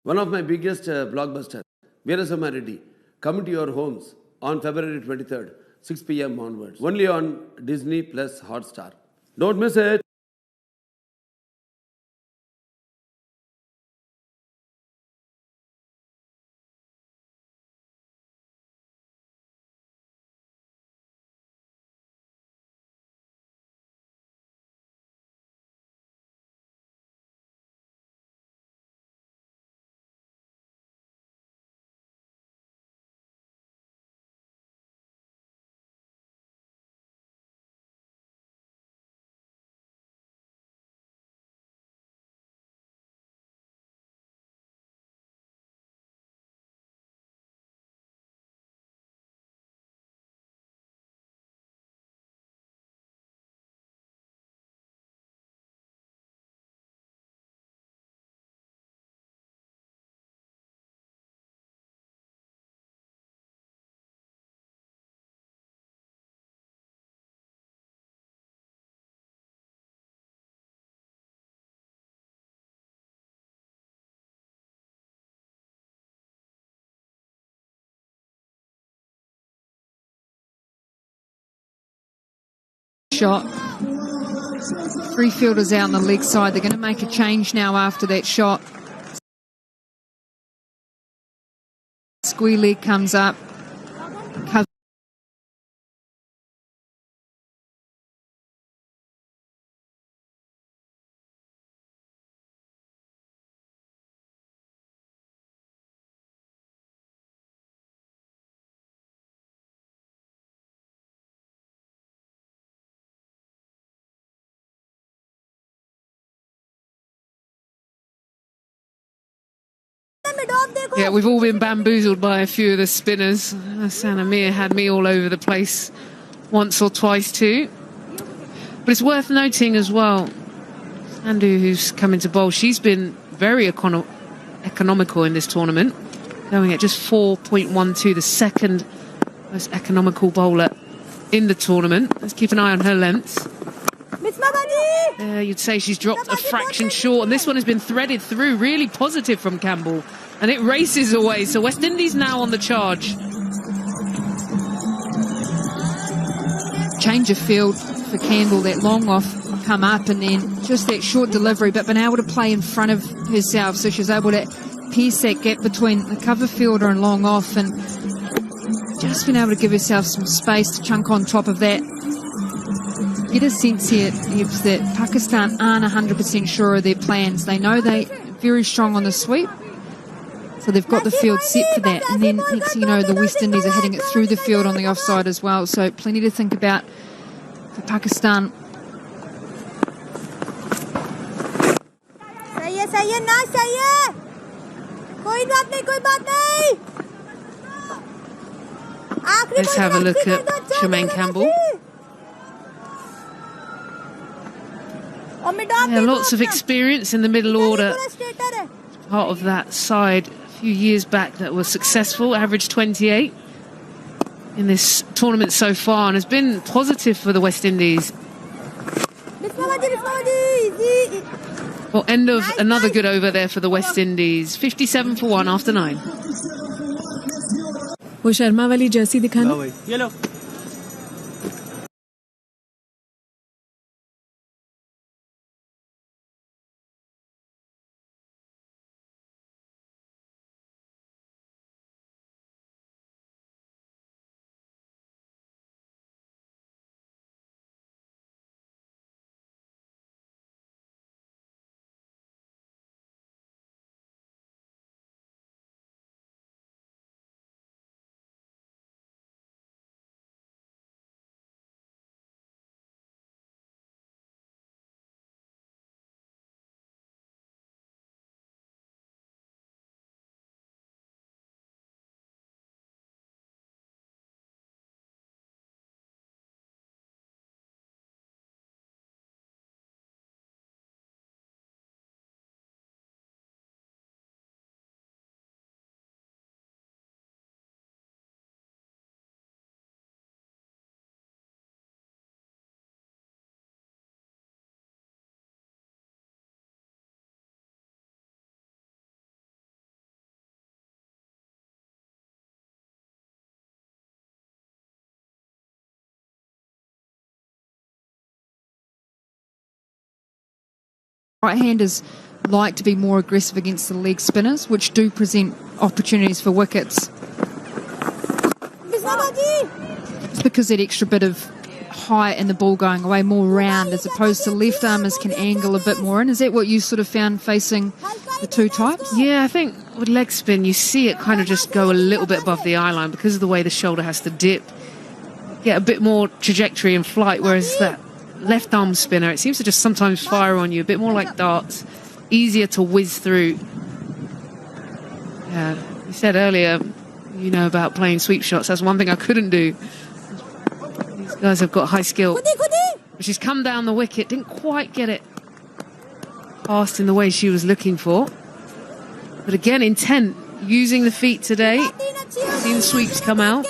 One of my biggest blockbusters, Veerasamma Reddy, coming to your homes on February 23rd, 6 p.m. onwards, only on Disney Plus Hotstar. Don't miss it. Shot. Three fielders out on the leg side. They're going to make a change now after that shot. Squee leg comes up. Yeah, we've all been bamboozled by a few of the spinners. Sana Mir had me all over the place once or twice too. But it's worth noting as well, Sandhu, who's come into bowl, she's been very economical in this tournament, going at just 4.12, the second most economical bowler in the tournament. Let's keep an eye on her length. You'd say she's dropped a fraction short, and this one has been threaded through, really positive from Campbell, and it races away. So West Indies now on the charge. Change of field for Campbell, that long off come up, and then just that short delivery, but been able to play in front of herself, so she's able to pierce that gap between the cover fielder and long off, and just been able to give herself some space to chunk on top of that. Get a sense here, Hibbs, that Pakistan aren't 100% sure of their plans. They know they're very strong on the sweep, so they've got the field set for that. And then next thing you know, the West Indies are hitting it through the field on the offside as well. So plenty to think about for Pakistan. Let's have a look at Charmaine Campbell. Yeah, lots of experience in the middle order. Part of that side a few years back that was successful, averaged 28 in this tournament so far, and has been positive for the West Indies. Well, end of another good over there for the West Indies. 57 for 1 after 9. वो शर्मा वाली Jersey दिखाना। Right-handers like to be more aggressive against the leg spinners, which do present opportunities for wickets. It's because that extra bit of height and the ball going away more round, as opposed to left-armers can angle a bit more in. Is that what you sort of found facing the two types? Yeah, I think with leg spin, you see it kind of just go a little bit above the eye line because of the way the shoulder has to dip. Get a bit more trajectory in flight, whereas that left arm spinner, it seems to just sometimes fire on you, a bit more like darts, easier to whiz through. Yeah, you said earlier, you know, about playing sweep shots. That's one thing I couldn't do. These guys have got high skill. But she's come down the wicket, didn't quite get it past in the way she was looking for. But again, intent, using the feet today. Seen the sweeps come out.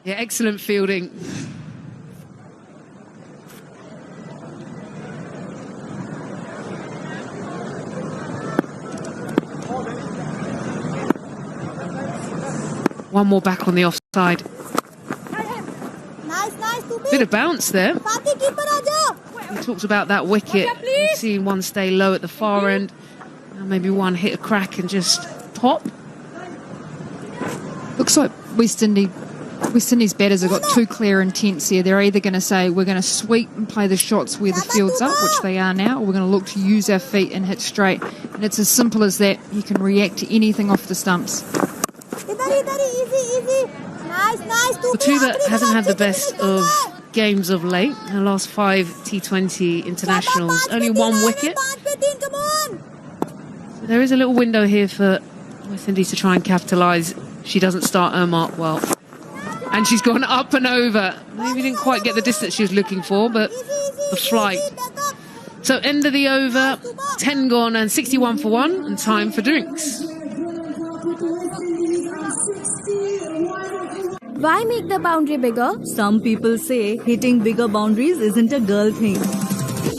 Yeah, excellent fielding. One more back on the offside. Bit of bounce there. He talks about that wicket. We've seen one stay low at the far end. And maybe one hit a crack and just pop. Looks like West Indies batters have got two clear intents here. They're either going to say we're going to sweep and play the shots where the field's up, which they are now, or we're going to look to use our feet and hit straight. And it's as simple as that. You can react to anything off the stumps. Khattuba hasn't had the best of games of late. Her last 5 T20 internationals, only 1 wicket. So there is a little window here for West Indies to try and capitalise. She doesn't start her mark well. And she's gone up and over. Maybe didn't quite get the distance she was looking for, but the flight. So end of the over, 10 gone and 61 for 1, and time for drinks. Why make the boundary bigger? Some people say hitting bigger boundaries isn't a girl thing.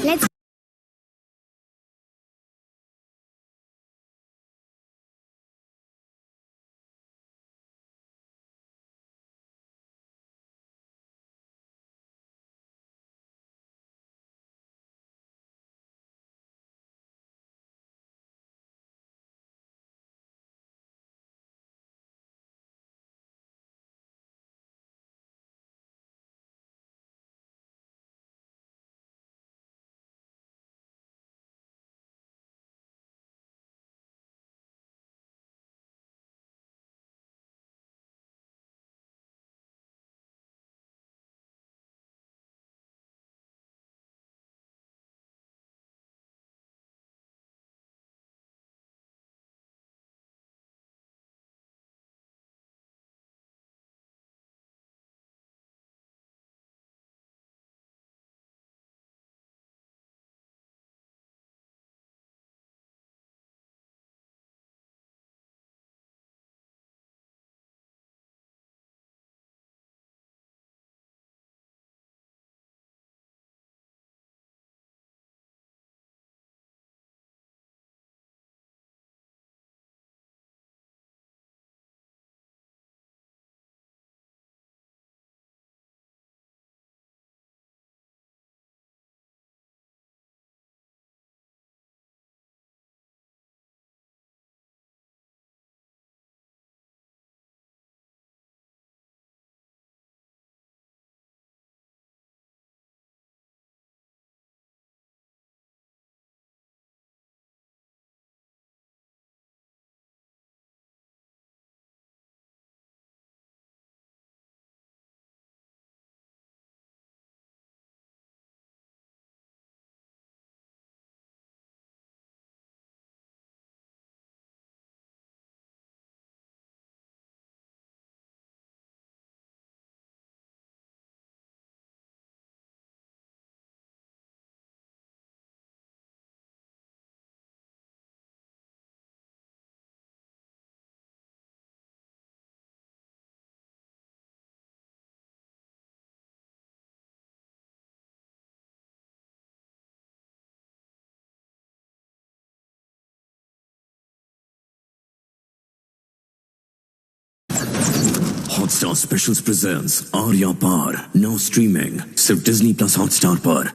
Let's Hotstar Specials presents Arya Par. Now streaming. Sirf Disney Plus Hotstar par.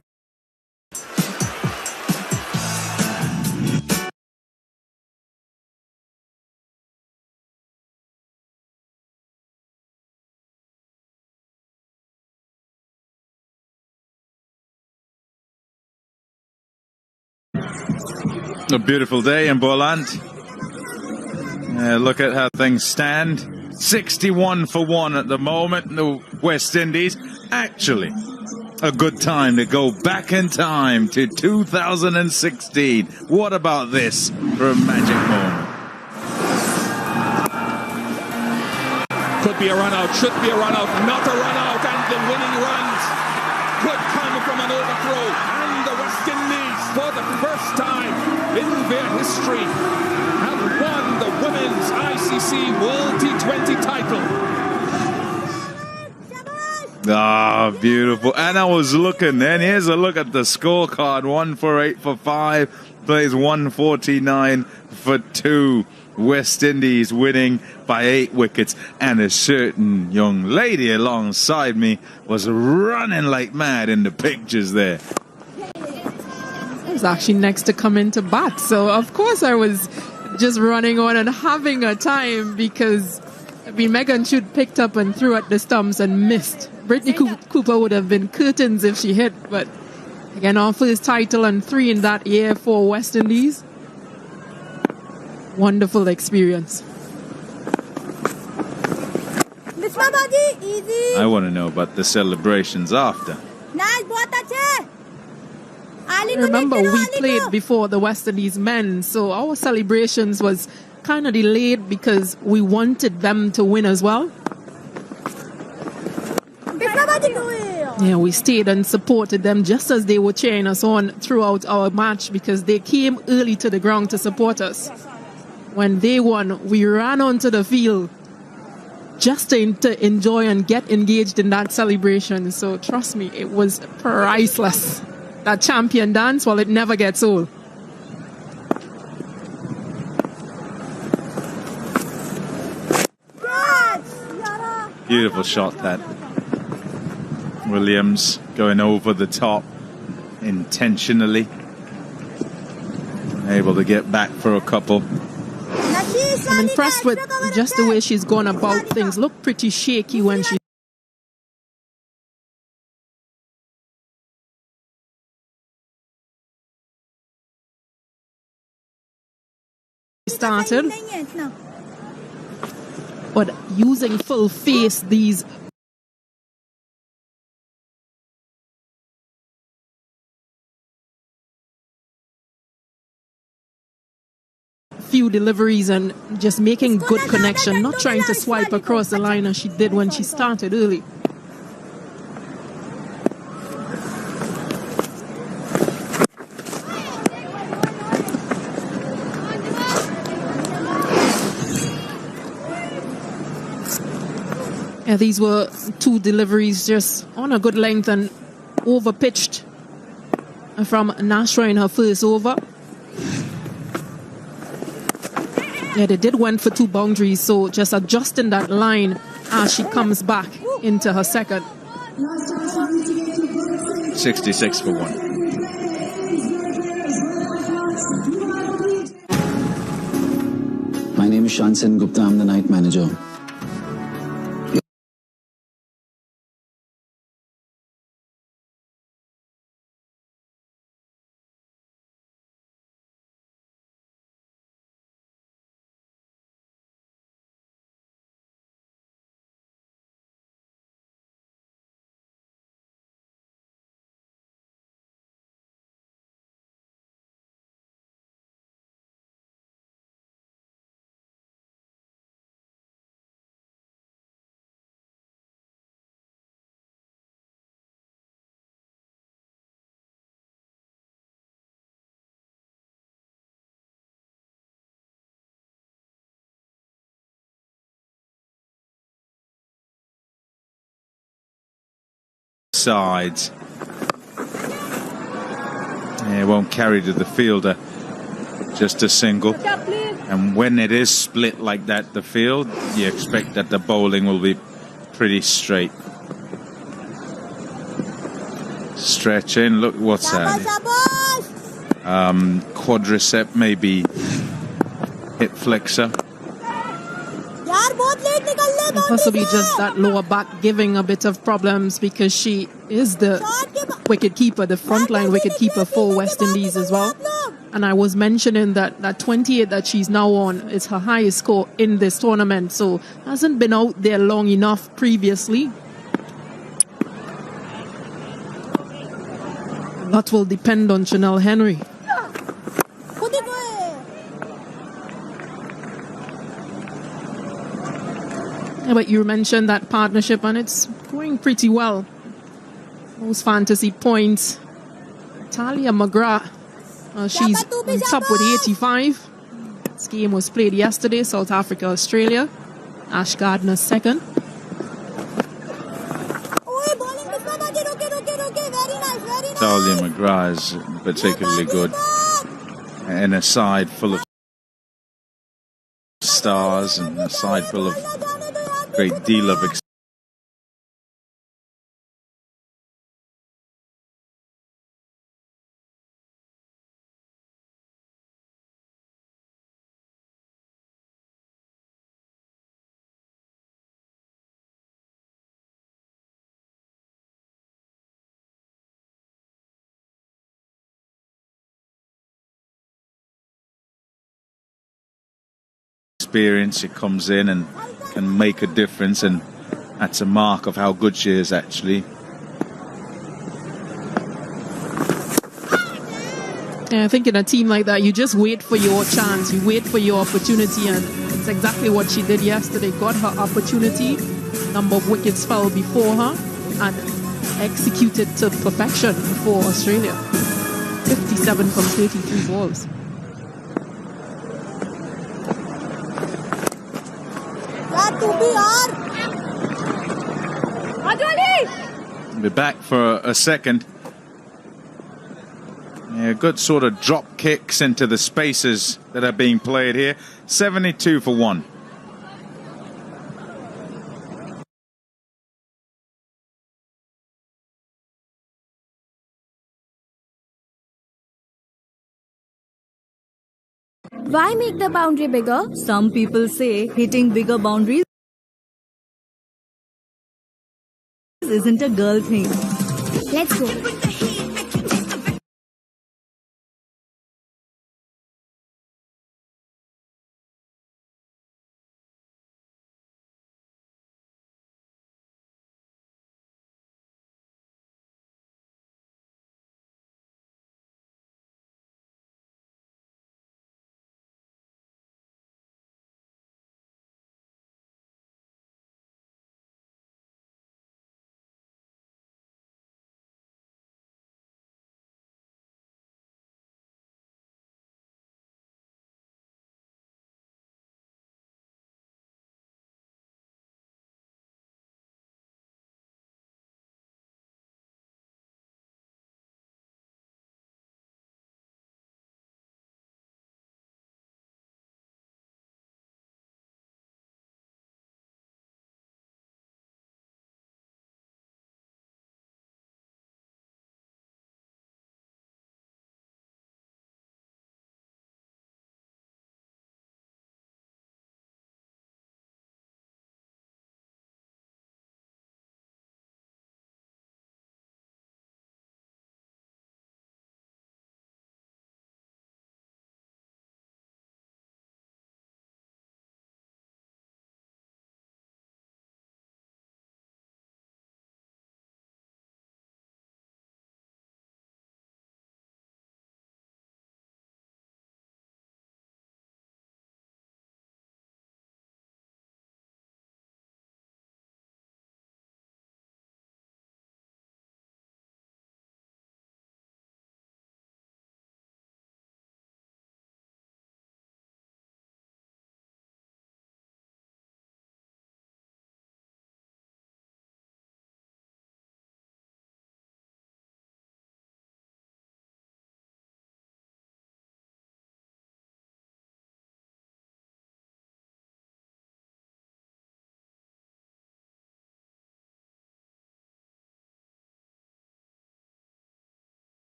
A beautiful day in Boland. Look at how things stand. 61 for 1 at the moment. The West Indies. Actually, a good time to go back in time to 2016. What about this for a magic moment? Could be a run out, should be a run out, not a run out, and the winning runs could come from an overthrow. And the West Indies, for the first time in their history, have won the Women's ICC World T20 title. Ah, beautiful. And I was looking then. Here's a look at the scorecard. 1 for 8 for 5. Plays 149 for 2. West Indies winning by 8 wickets. And a certain young lady alongside me was running like mad in the pictures there. I was actually next to come into bat, so of course I was just running on and having a time because Megan Chute picked up and threw at the stumps and missed. Brittany Cooper would have been curtains if she hit, but again, our first title and 3 in that year for West Indies. Wonderful experience. I want to know about the celebrations after. Remember, we played before the West Indies men, so our celebrations was kind of delayed because we wanted them to win as well. Yeah, we stayed and supported them just as they were cheering us on throughout our match because they came early to the ground to support us. When they won, we ran onto the field just to enjoy and get engaged in that celebration. So trust me, it was priceless. That champion dance, well, it never gets old. Beautiful shot that. Williams going over the top intentionally. Able to get back for a couple. I'm impressed with just the way she's gone about things. Looked pretty shaky when she started. But using full face, these few deliveries and just making good connection, not trying to swipe across the line as she did when she started early. Yeah, these were 2 deliveries just on a good length and over pitched from Nashra in her first over. Yeah, they did went for 2 boundaries, so just adjusting that line as she comes back into her second. 66 for 1. My name is Shansen Gupta. I'm the night manager. Sides. It won't carry to the fielder, just a single. And when it is split like that, the field, you expect that the bowling will be pretty straight. Stretch in, look what's that. Quadricep, maybe hip flexor. And possibly just that lower back giving a bit of problems because she is the wicket keeper, the frontline wicket keeper for West Indies as well. And I was mentioning that 28 that she's now on is her highest score in this tournament. So hasn't been out there long enough previously. That will depend on Chanel Henry. Yeah, but you mentioned that partnership and it's going pretty well. Most fantasy points. Talia McGrath, she's on top with 85. This game was played yesterday, South Africa, Australia. Ash Gardner second. Talia McGrath is particularly good. In a side full of stars and a side full of great deal of experience. It comes in and can make a difference, and that's a mark of how good she is actually. Yeah, I think in a team like that, you just wait for your chance, you wait for your opportunity, and it's exactly what she did yesterday. Got her opportunity, number of wickets fell before her, and executed to perfection for Australia. 57 from 33 balls. We're back for a second. Yeah, good sort of drop kicks into the spaces that are being played here. 72 for 1. Why make the boundary bigger? Some people say hitting bigger boundaries isn't a girl thing. Let's go.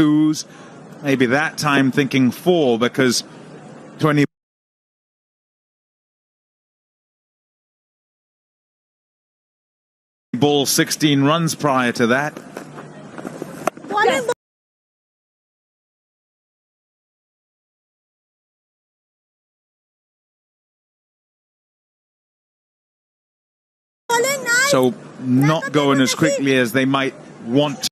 2s. Maybe that time thinking 4 because 20 ball 16 runs prior to that. So not going as quickly as they might want to.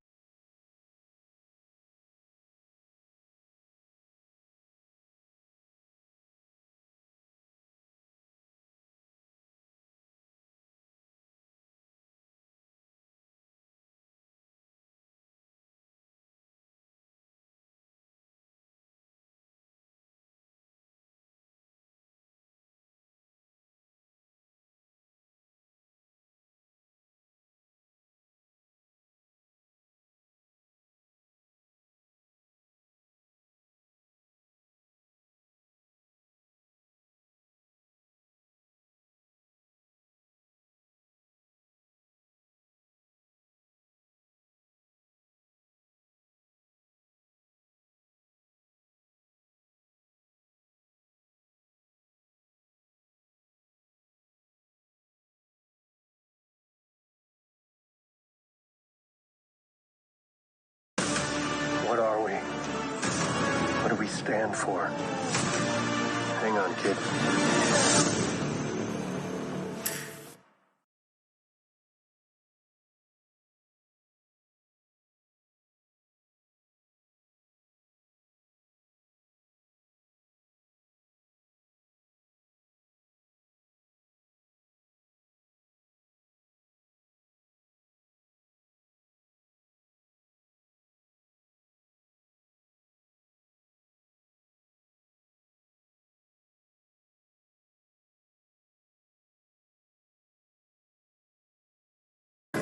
What are we? What do we stand for? Hang on, kid.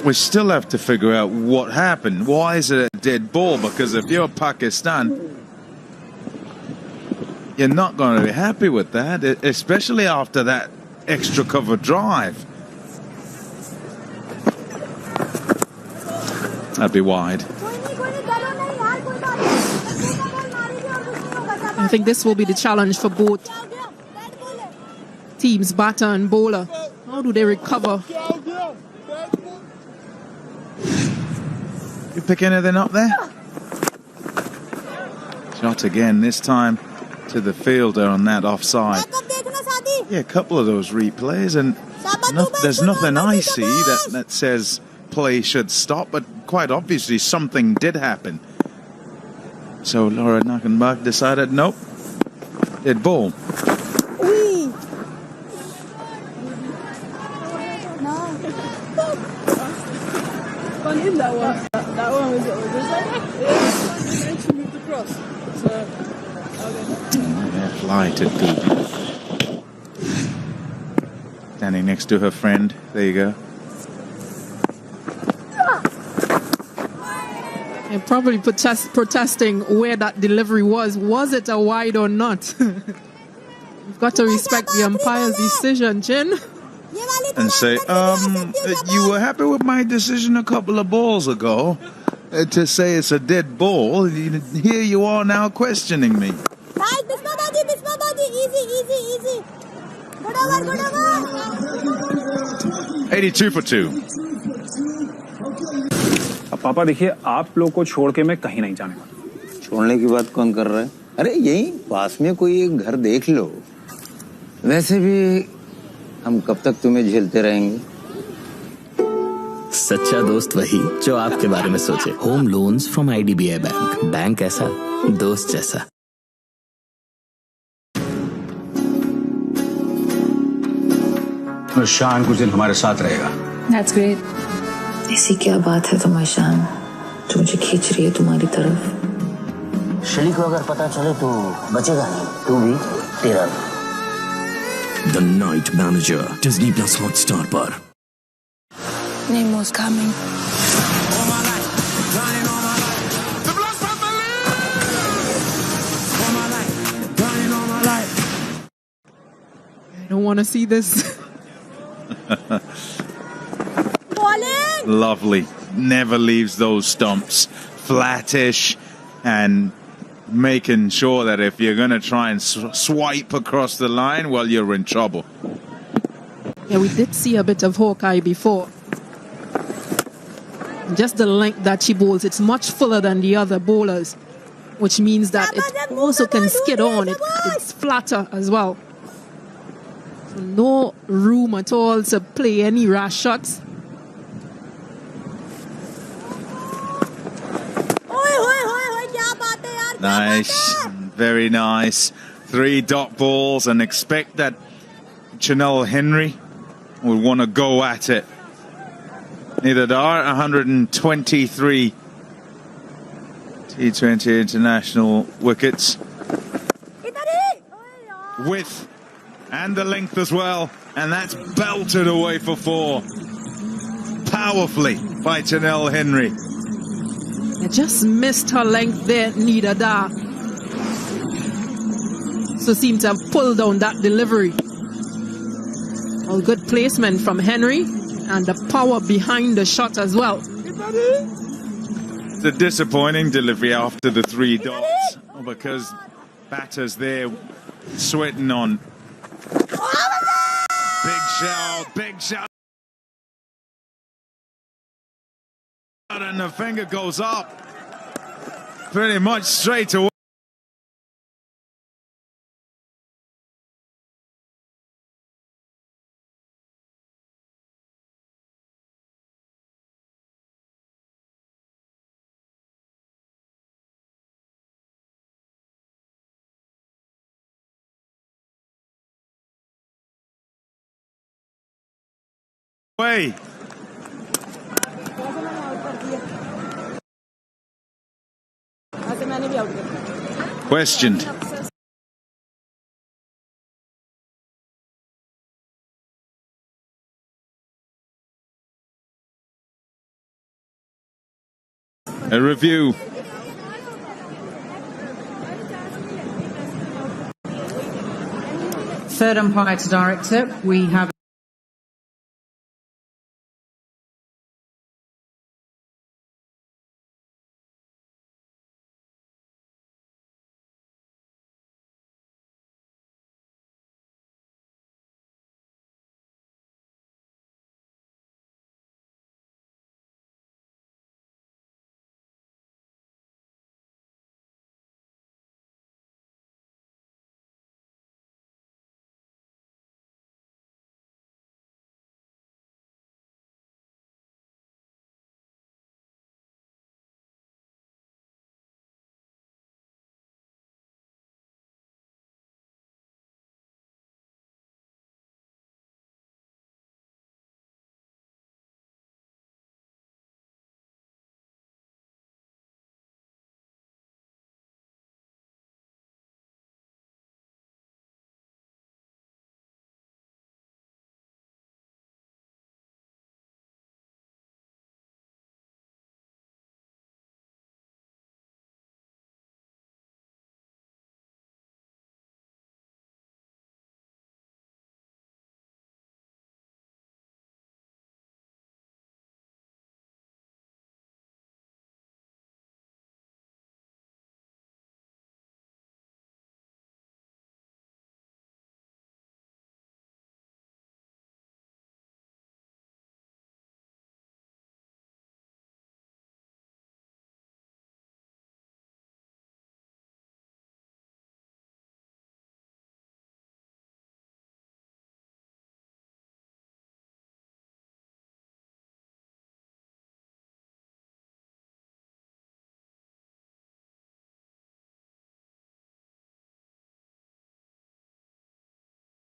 We still have to figure out what happened. Why is it a dead ball? Because if you're Pakistan, you're not going to be happy with that, especially after that extra cover drive. That'd be wide. I think this will be the challenge for both teams, batter and bowler. How do they recover? You pick anything up there? Shot again, this time to the fielder on that offside. Yeah, a couple of those replays, and there's nothing I see that says play should stop, but quite obviously something did happen. So Laura Knockenbach decided, nope, dead ball. That one was just like, she moved across. So, okay. Fly to Goody. Standing next to her friend. There you go. And probably protesting where that delivery was. Was it a wide or not? You've got to respect the umpire's decision, Jin. And say, you were happy with my decision a couple of balls ago to say it's a dead ball. Here you are now questioning me. Easy. Good over. 82 for 2. अब पापा देखिए, आप लोग को छोड़ के मैं कहीं नहीं जाने वाला। छोड़ने की बात कौन कर रहा है? अरे यहीं पास में कोई एक घर देख लो। वैसे भी हम कब तक तुम्हें झेलते रहेंगे? सच्चा दोस्त वही जो आपके बारे में सोचे। Home loans from IDBI bank. Bank ऐसा, दोस्त जैसा। शान कुछ दिन हमारे साथ रहेगा। That's great. ऐसी क्या बात है तुम्हारी शान जो मुझे खींच रही है तुम्हारी तरफ? शली को अगर पता चले तो बचेगा नहीं, तू भी तेरा भी। The Night Manager, Disney Plus Hotstar पर। Nemo's coming. I don't want to see this. Lovely. Never leaves those stumps. Flattish. and making sure that if you're going to try and swipe across the line, well, you're in trouble. Yeah, we did see a bit of Hawkeye before. Just the length that she bowls, it's much fuller than the other bowlers, which means that it also can skid on. It's flatter as well. So no room at all to play any rash shots. Nice, very nice. 3 dot balls, and expect that Chanel Henry will want to go at it. Neither Dar, 123 T20 international wickets. Width and the length as well, and that's belted away for 4. Powerfully by Chanel Henry. I just missed her length there, Nida Dar. So seemed to have pulled down that delivery. A good placement from Henry and the power behind the shot as well. It's a disappointing delivery after the 3 dots because batters there sweating on. Big shout. And the finger goes up pretty much straight away. Questioned. A review. Third umpire to director, we have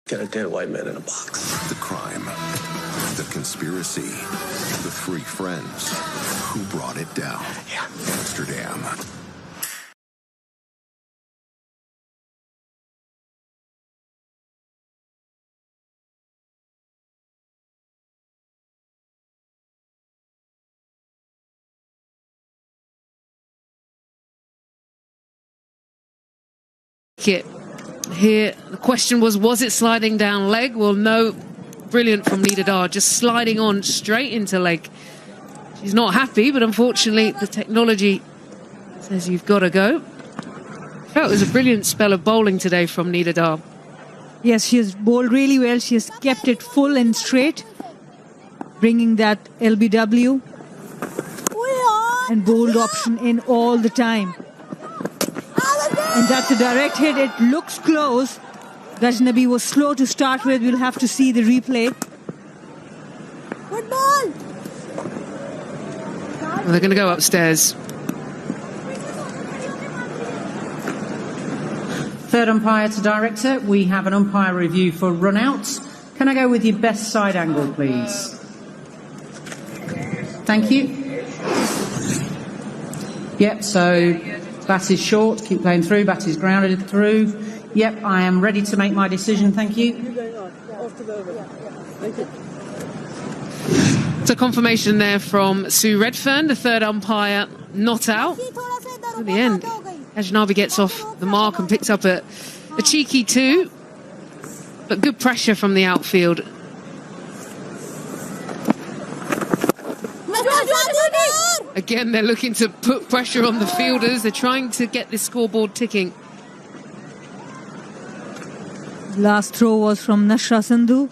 Got a dead white man in a box. The crime, the conspiracy, the 3 friends who brought it down. Amsterdam. Here, the question was it sliding down leg? Well, no. Brilliant from Nida Dar, just sliding on straight into leg. She's not happy, but unfortunately, the technology Says you've got to go. Felt it was a brilliant spell of bowling today from Neela Dar. Yes, she has bowled really well. She has kept it full and straight, bringing that LBW and bowled option in all the time. And that's a direct hit. It looks close. Ghaznavi was slow to start with. We'll have to see the replay. Good ball. Well, they're going to go upstairs. Third umpire to director. We have an umpire review for run-outs. Can I go with your best side angle, please? Thank you. Yep, so bat is short. Keep playing through. Bat is grounded through. Yep, I am ready to make my decision. Thank you. So confirmation there from Sue Redfern, the third umpire, not out. At the end, Ghaznavi gets off the mark and picks up a cheeky 2, but good pressure from the outfield. Again, they're looking to put pressure on the fielders. They're trying to get this scoreboard ticking. Last throw was from Nashra Sandhu.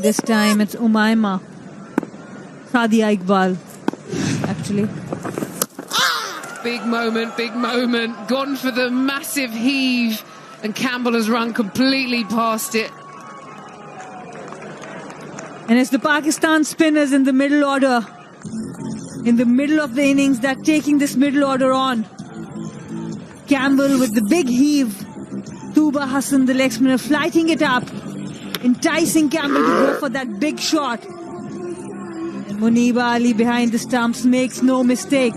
This time it's Umaima. Sadia Iqbal, actually. Big moment, big moment. Gone for the massive heave, and Campbell has run completely past it. And it's the Pakistan spinners in the middle order, in the middle of the innings, that taking this middle order on. Campbell with the big heave. Tuba Hassan, the leg spinner, flighting it up, enticing Campbell to go for that big shot. And Muniba Ali behind the stumps makes no mistake.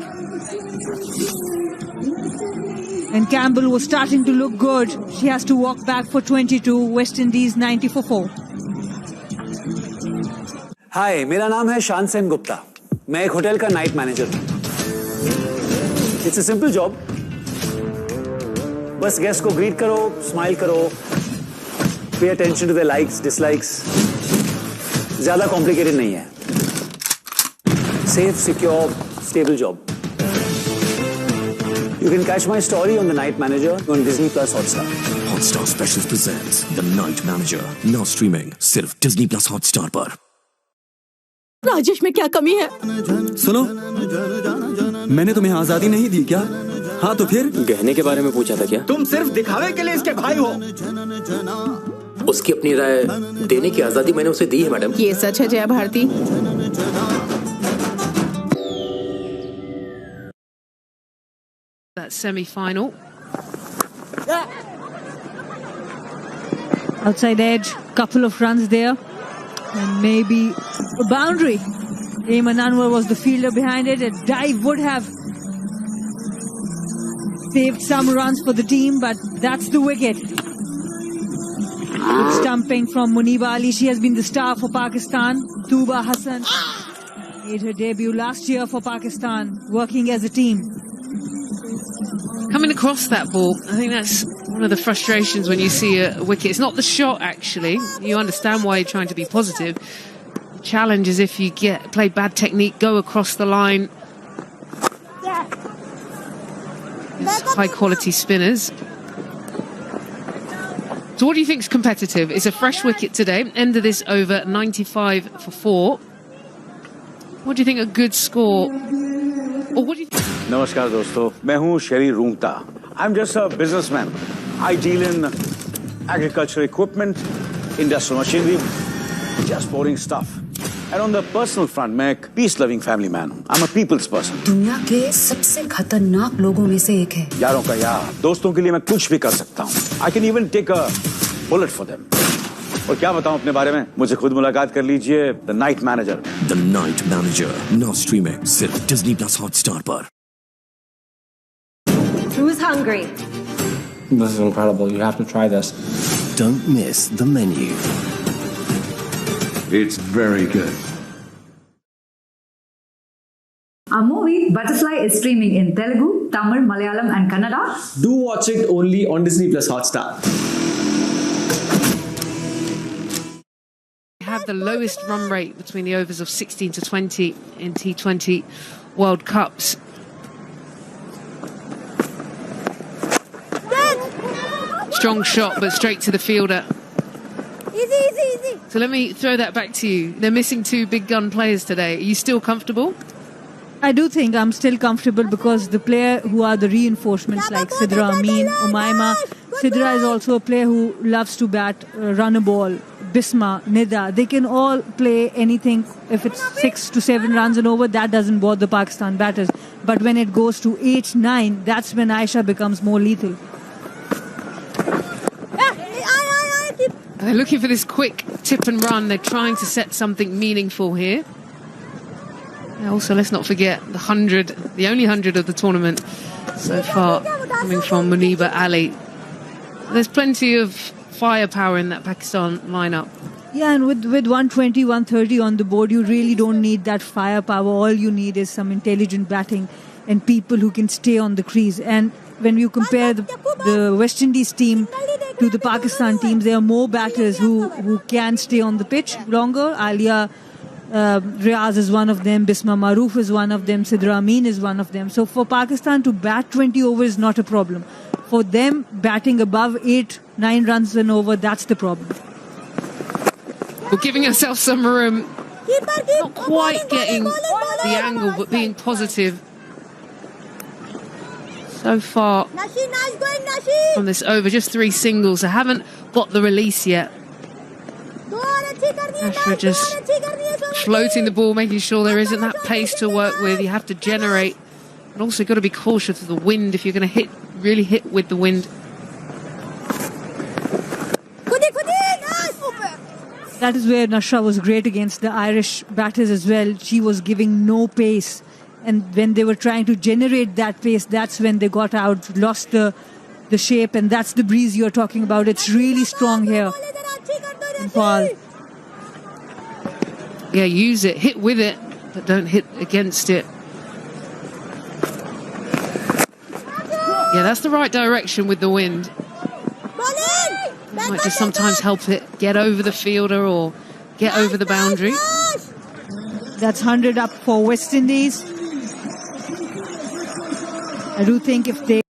And Campbell was starting to look good. She has to walk back for 22. West Indies 90 for 4. हाय, मेरा नाम है शान सेन गुप्ता. मैं एक hotel का night manager हूँ. It's a simple job. बस guest को ग्रीट करो, स्माइल करो, pay attention to their likes, dislikes. ज्यादा कॉम्प्लिकेटेड नहीं है. Safe, secure, stable job. You can catch my story on The Night Manager on Disney Plus Hotstar. Hotstar Specials presents The Night Manager, now streaming सिर्फ Disney Plus Hotstar पर. राजेश में क्या कमी है? सुनो, मैंने तुम्हें आजादी नहीं दी क्या? हाँ तो फिर? गहने के बारे में पूछा था क्या? तुम सिर्फ दिखावे के लिए इसके भाई हो. उसकी अपनी राय देने की आजादी मैंने उसे दी है मैडम. ये सच है Jaya Bharti? That semi-final. Outside edge, couple of runs there. And maybe a boundary. Ayman Anwar was the fielder behind it. A dive would have saved some runs for the team, but that's the wicket. Good stumping from Muniba Ali. She has been the star for Pakistan. Tuba Hassan made her debut last year for Pakistan, working as a team. Coming across that ball, I think that's one of the frustrations when you see a wicket. It's not the shot, actually. You understand why you're trying to be positive. The challenge is if you play bad technique, go across the line. It's high-quality spinners. So what do you think is competitive? It's a fresh wicket today. End of this over 95 for 4. What do you think a good score? Or what do you think? नमस्कार दोस्तों, मैं हूँ शेरी Rungta. I'm just a businessman. I deal in agricultural equipment, industrial machinery, just boring stuff. And on the personal front, मैं एक peace-loving family man हूँ. I'm a people's person. दुनिया के सबसे खतरनाक लोगों में से एक है. यारों का यार, दोस्तों के लिए मैं कुछ भी कर सकता हूँ. I can even take a bullet for them. और क्या बताऊँ अपने बारे में? मुझे खुद मुलाकात कर लीजिए. The Night Manager. The Night Manager, now streaming सिर्फ Disney Plus Hotstar पर. Who's hungry? This is incredible. You have to try this. Don't miss the menu. It's very good. Our movie Butterfly is streaming in Telugu, Tamil, Malayalam and Kannada. Do watch it only on Disney Plus Hotstar. Have have the lowest run rate between the overs of 16 to 20 in T20 World Cups. Strong shot, but straight to the fielder. Easy. So let me throw that back to you. They're missing two big gun players today. Are you still comfortable? I do think I'm still comfortable because the player who are the reinforcements like Sidra Amin, Umaima. Sidra is also a player who loves to bat, run a ball. Bisma, Nida, they can all play anything. If it's 6 to 7 runs and over, that doesn't bother Pakistan batters. But when it goes to 8, 9, that's when Aisha becomes more lethal. They're looking for this quick tip and run. They're trying to set something meaningful here. Also, let's not forget the 100, the only 100 of the tournament so far, coming from Muniba Ali. There's plenty of firepower in that Pakistan lineup. Yeah, and with 120, 130 on the board, you really don't need that firepower. All you need is some intelligent batting and people who can stay on the crease. And when you compare the West Indies team to the Pakistan teams, there are more batters who can stay on the pitch longer. Alia Riaz is one of them, Bisma Maroof is one of them, Sidra Amin is one of them. So for Pakistan to bat 20 overs is not a problem. For them, batting above 8, 9 runs and over, that's the problem. We're giving ourselves some room. Not quite getting the angle, but being positive so far on this over. Just 3 singles. I haven't got the release yet. Ashra just floating the ball, making sure there isn't that pace to work with. You have to generate, and also got to be cautious of the wind if you're going to really hit with the wind. That is where Nasha was great against the Irish batters as well. She was giving no pace, and when they were trying to generate that pace, that's when they got out, lost the shape, and that's the breeze you're talking about. It's really strong here in Paul. Yeah, use it, hit with it, but don't hit against it. Yeah, that's the right direction with the wind. Might just sometimes help it get over the fielder or get over the boundary. That's 100 up for West Indies. I do think if they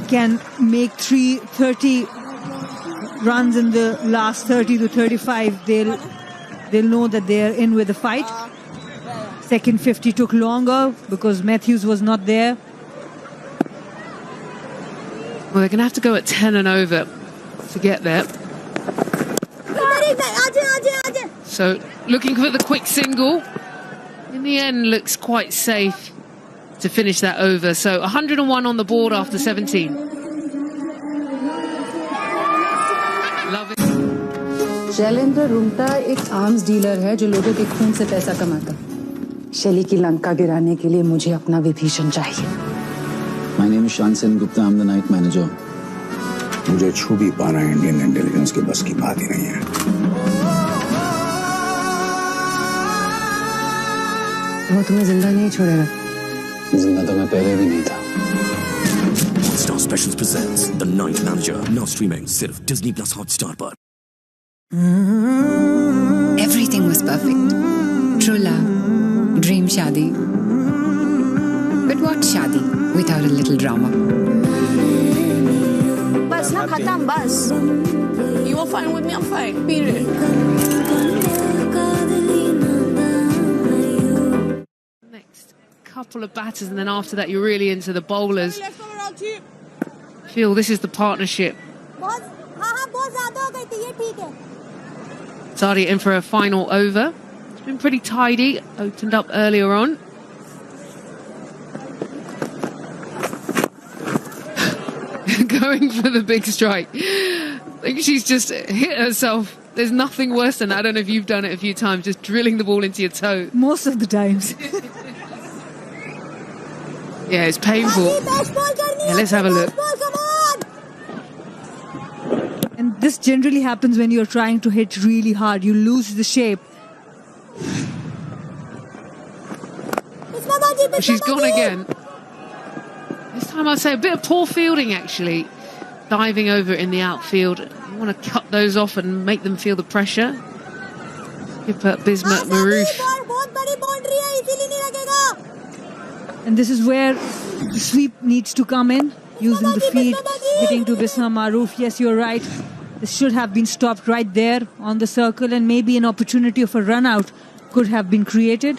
can make 30 runs in the last 30 to 35, they'll know that they're in with the fight. Second 50 took longer because Matthews was not there. Well, they're going to have to go at 10 and over to get there. So looking for the quick single. In the end, looks quite safe to finish that over. So 101 on the board after 17. Love it. Shailendra Rungta एक arms dealer है जो लोगों के खून से पैसा कमाता। शैली की लंका गिराने के लिए मुझे अपना विभीषण चाहिए। My name is Shan Sen Gupta. I'm the night manager. मुझे छू भी पाना इंडियन इंटेलिजेंस के बस की बात ही नहीं है। वो तुम्हें जिंदा नहीं छोड़ेगा। जिंदा तो मैं पहले भी नहीं था। Hotstar Specials presents The Night Manager, now streaming सिर्फ Disney Plus Hotstar पर। Everything was perfect. True love, dream shadi. But what shadi without a little drama? बस ना खत्म बस. You were fine with me, I'm fine. Period. Next couple of batters, and then after that you're really into the bowlers. Feel this is the partnership. Zadi in for a final over. It's been pretty tidy, opened up earlier on. Going for the big strike. I think she's just hit herself. There's nothing worse than that. I don't know if you've done it a few times, just drilling the ball into your toe. Most of the times. Yeah, it's painful. Yeah, let's have a look. And this generally happens when you're trying to hit really hard. You lose the shape. She's gone again. This time I'd say a bit of poor fielding, actually. Diving over in the outfield. You want to cut those off and make them feel the pressure. Skipper Bismuth Maroof. And this is where the sweep needs to come in, using the feet, hitting to Bismuth Maroof. Yes, you're right. This should have been stopped right there on the circle, and maybe an opportunity of a run out could have been created.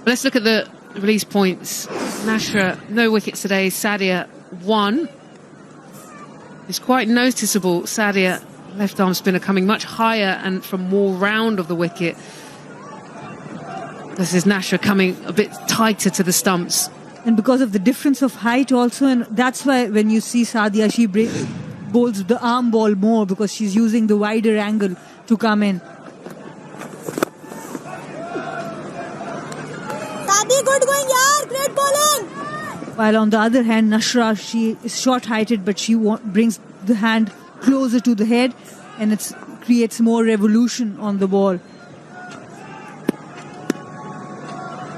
Let's look at the release points. Nashra, no wickets today. Sadia, 1. It's quite noticeable. Sadia, left arm spinner, coming much higher and from more round of the wicket. This is Nashra coming a bit tighter to the stumps. And because of the difference of height also, and that's why when you see Sadia, she bowls the arm ball more because she's using the wider angle to come in. Good going, yaar. Great bowling. While on the other hand, Nashra, she is short-heighted, but she brings the hand closer to the head, and it creates more revolution on the ball.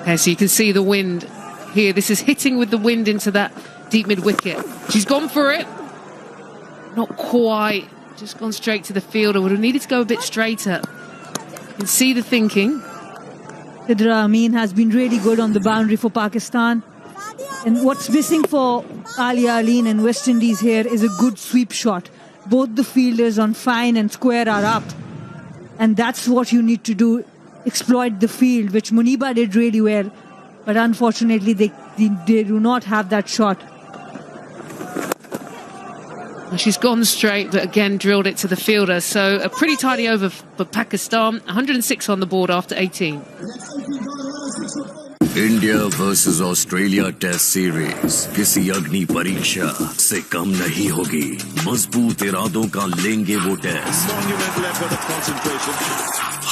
Okay, so you can see the wind here. This is hitting with the wind into that deep mid-wicket. She's gone for it. Not quite. Just gone straight to the fielder. Would have needed to go a bit straighter. You can see the thinking. Sidra Amin has been really good on the boundary for Pakistan. And what's missing for Alia Aleen and West Indies here is a good sweep shot. Both the fielders on fine and square are up. And that's what you need to do. Exploit the field, which Muniba did really well. But unfortunately, they do not have that shot. She's gone straight, but again drilled it to the fielder. So a pretty tidy over for Pakistan. 106 on the board after 18. India versus Australia test series किसी अग्नि परीक्षा से कम नहीं होगी। मजबूत इरादों का लेंगे वो टेस्ट।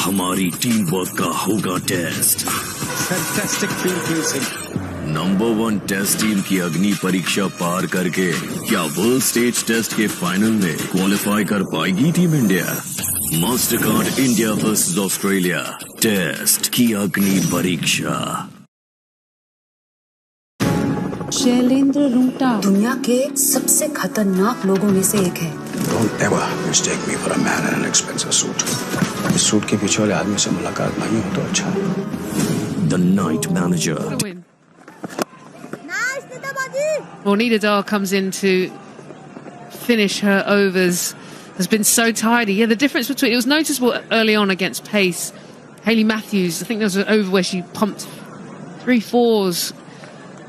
हमारी टीम वर्क का होगा टेस्ट। नंबर 1 टेस्ट टीम की अग्नि परीक्षा पार करके क्या वर्ल्ड स्टेज टेस्ट के फाइनल में क्वालिफाई कर पाएगी team India? Mastercard India versus Australia test की अग्नि परीक्षा। शैलेंद्र रुंगटा दुनिया के सबसे खतरनाक लोगों में से एक है। Don't ever mistake me for a man in an expensive suit. इस सूट के पीछे वाले आदमी से मुलाकात नहीं हो तो अच्छा। The night manager. Nida Dar comes in to finish her overs. Has been so tidy. Yeah, the difference between it was noticeable early on against pace. Hayley Matthews, I think there was an over where she pumped 3 4s.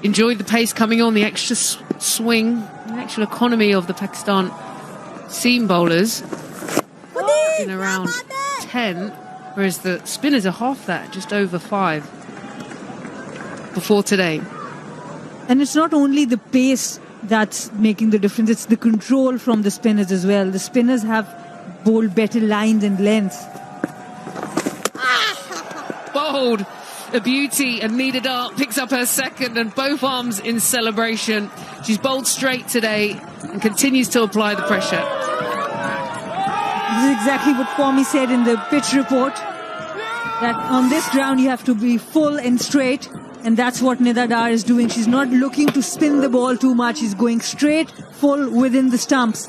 Enjoyed the pace coming on, the extra swing, the actual economy of the Pakistan seam bowlers. In around 10, whereas the spinners are half that, just over 5 before today. And it's not only the pace that's making the difference, it's the control from the spinners as well. The spinners have bowled better lines and lengths. Bowled a beauty, and Nida Dar picks up her second and both arms in celebration. She's bowled straight today and continues to apply the pressure. This is exactly what Fawmy said in the pitch report, that on this ground you have to be full and straight, and that's what Nida Dar is doing. She's not looking to spin the ball too much. She's going straight, full within the stumps.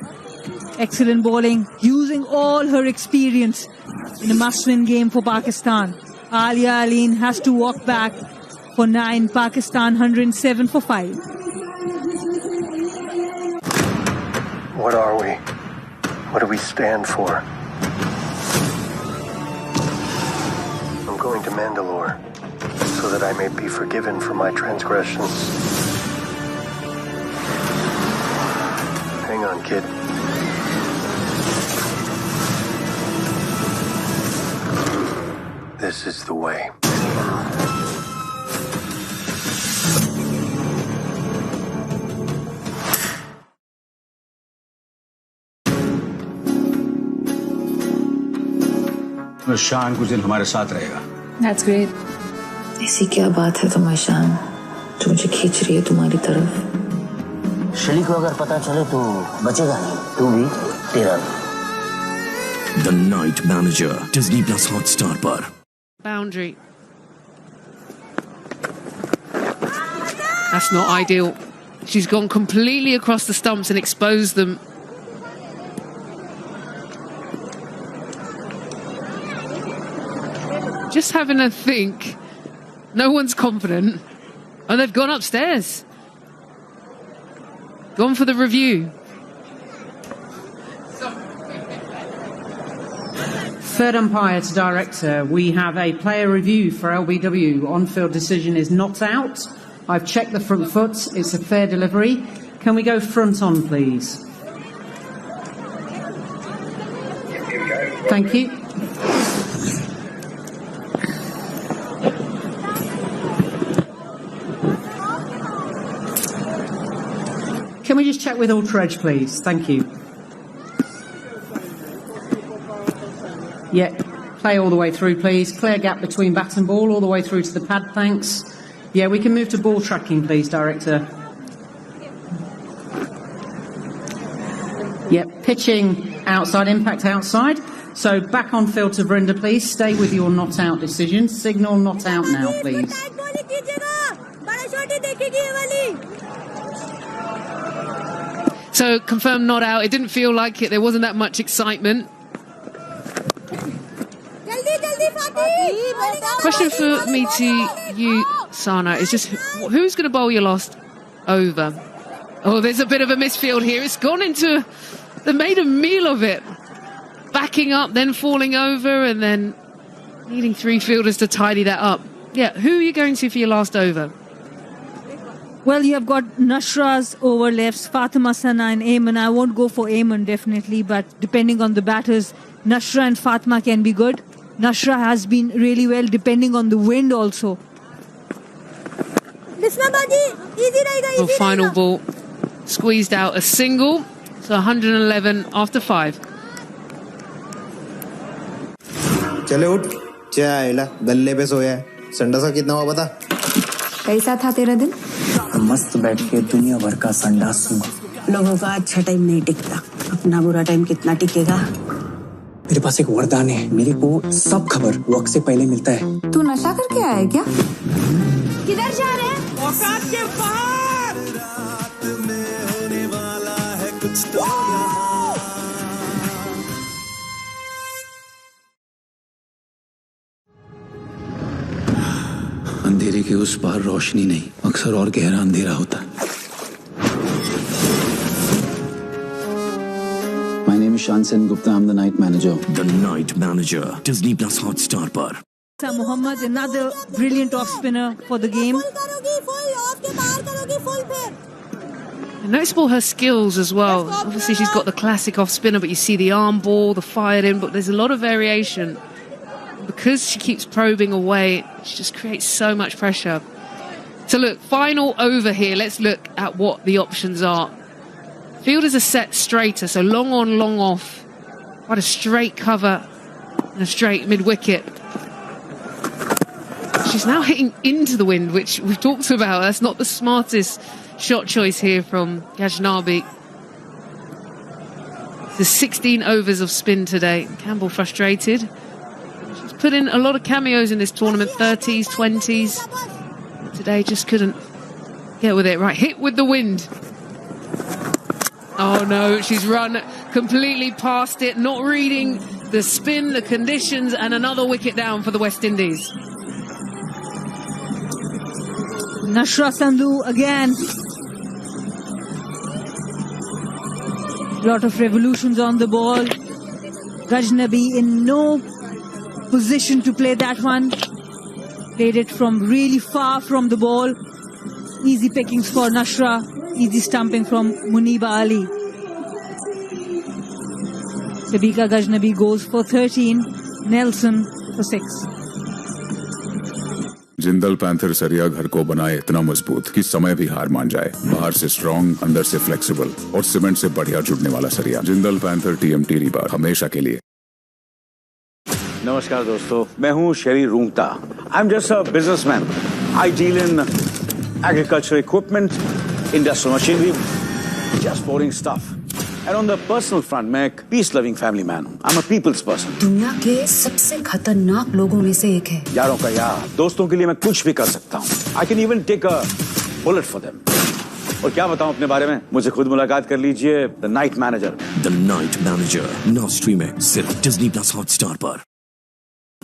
Excellent bowling, using all her experience in a must-win game for Pakistan. Alia Aleen has to walk back for 9. Pakistan 107 for 5. What are we? What do we stand for? I'm going to Mandalore so that I may be forgiven for my transgressions. Hang on, kid. This is the way. शान कुछ दिन हमारे साथ रहेगा। That's great. ऐसी क्या बात है तुम्हें शान जो मुझे खींच रही है तुम्हारी तरफ? शली को अगर पता चले तो बचेगा नहीं, तू भी तेरा भी। The Night Manager, Disney Plus Hotstar पर। Boundary. That's not ideal. She's gone completely across the stumps and exposed them. Just having a think. No one's confident. And they've gone upstairs. Gone for the review. Third umpire to director, we have a player review for LBW. On-field decision is not out. I've checked the front foot. It's a fair delivery. Can we go front on, please? Thank you. Can we just check with Ultra Edge, please? Thank you. Yeah, play all the way through, please. Clear gap between bat and ball, all the way through to the pad, thanks. Yeah, we can move to ball tracking, please, Director. Yep, pitching outside, impact outside. So back on field to Vrinda, please. Stay with your not out decision. Signal not out now, please. So confirmed not out. It didn't feel like it. There wasn't that much excitement. Question for me to you, Sana, is just who's going to bowl your last over? Oh, there's a bit of a misfield here. It's gone into... They made a meal of it. Backing up, then falling over, and then needing three fielders to tidy that up. Yeah, who are you going to for your last over? Well, you have got Nashra's over lefts, Fatima Sana and Ayman. I won't go for Ayman, definitely, but depending on the batters, Nashra and Fatima can be good. Nashra has been really well, depending on the wind also. Well, final ball. Squeezed out a single. So 111 after 5. चले उठ क्या आयला गल्ले पे सोया है संडा सा कितना हुआ बता कैसा था तेरा दिन मस्त बैठ के दुनिया भर का संडास सूंघ लोगों का अच्छा टाइम नहीं टिकता अपना बुरा टाइम कितना टिकेगा मेरे पास एक वरदान है मेरे को सब खबर वक्त से पहले मिलता है तू नशा करके आया है क्या किधर जा रहे हैं औकात के बाहर रात में होने वाला है कुछ तो अंधेरे के उस पार रोशनी नहीं अक्सर और गहरा अंधेरा होता है My name is Shansen Gupta. I'm the night manager. The Night Manager, Disney Plus Hotstar पर. Muhammad, another brilliant off spinner for the game. Noticeable her skills as well. Obviously, she's got the classic off spinner, but you see the arm ball, the fired in, but there's a lot of variation. Because she keeps probing away, she just creates so much pressure. So look, final over here. Let's look at what the options are. Fielders are set straighter, so long on, long off. Quite a straight cover and a straight mid-wicket. She's now hitting into the wind, which we've talked about. That's not the smartest shot choice here from Ghaznavi. There's 16 overs of spin today. Campbell frustrated. She's put in a lot of cameos in this tournament, 30s, 20s. Today just couldn't get with it. Right, hit with the wind. Oh no, she's run completely past it, not reading the spin, the conditions, and another wicket down for the West Indies. Nashra Sandhu again. Lot of revolutions on the ball. Ghaznavi in no position to play that one. Played it from really far from the ball. Easy pickings for Nashra. Easy stumping from Muniba Ali. Sabika Ghaznavi goes for 13. Nelson for 6. Jindal panther सरिया घर को बनाए इतना मजबूत कि समय भी हार मान जाए बाहर से स्ट्रॉन्ग अंदर से फ्लेक्सिबल और सीमेंट से बढ़िया जुड़ने वाला सरिया जिंदल पैंथर टीएमटी रीबार हमेशा के लिए नमस्कार दोस्तों मैं हूं शेरी Rungta I am just a businessman I deal in agriculture equipment industrial machinery just boring stuff. And on the personal front, मैं एक peace-loving family man हूँ. I'm a people's person. दुनिया के सबसे खतरनाक लोगों में से एक है. यारों का यार, दोस्तों के लिए मैं कुछ भी कर सकता हूँ. I can even take a bullet for them. और क्या बताऊँ अपने बारे में? मुझे खुद मुलाकात कर लीजिए The Night Manager. The Night Manager now streaming सिर्फ Disney Plus Hotstar पर.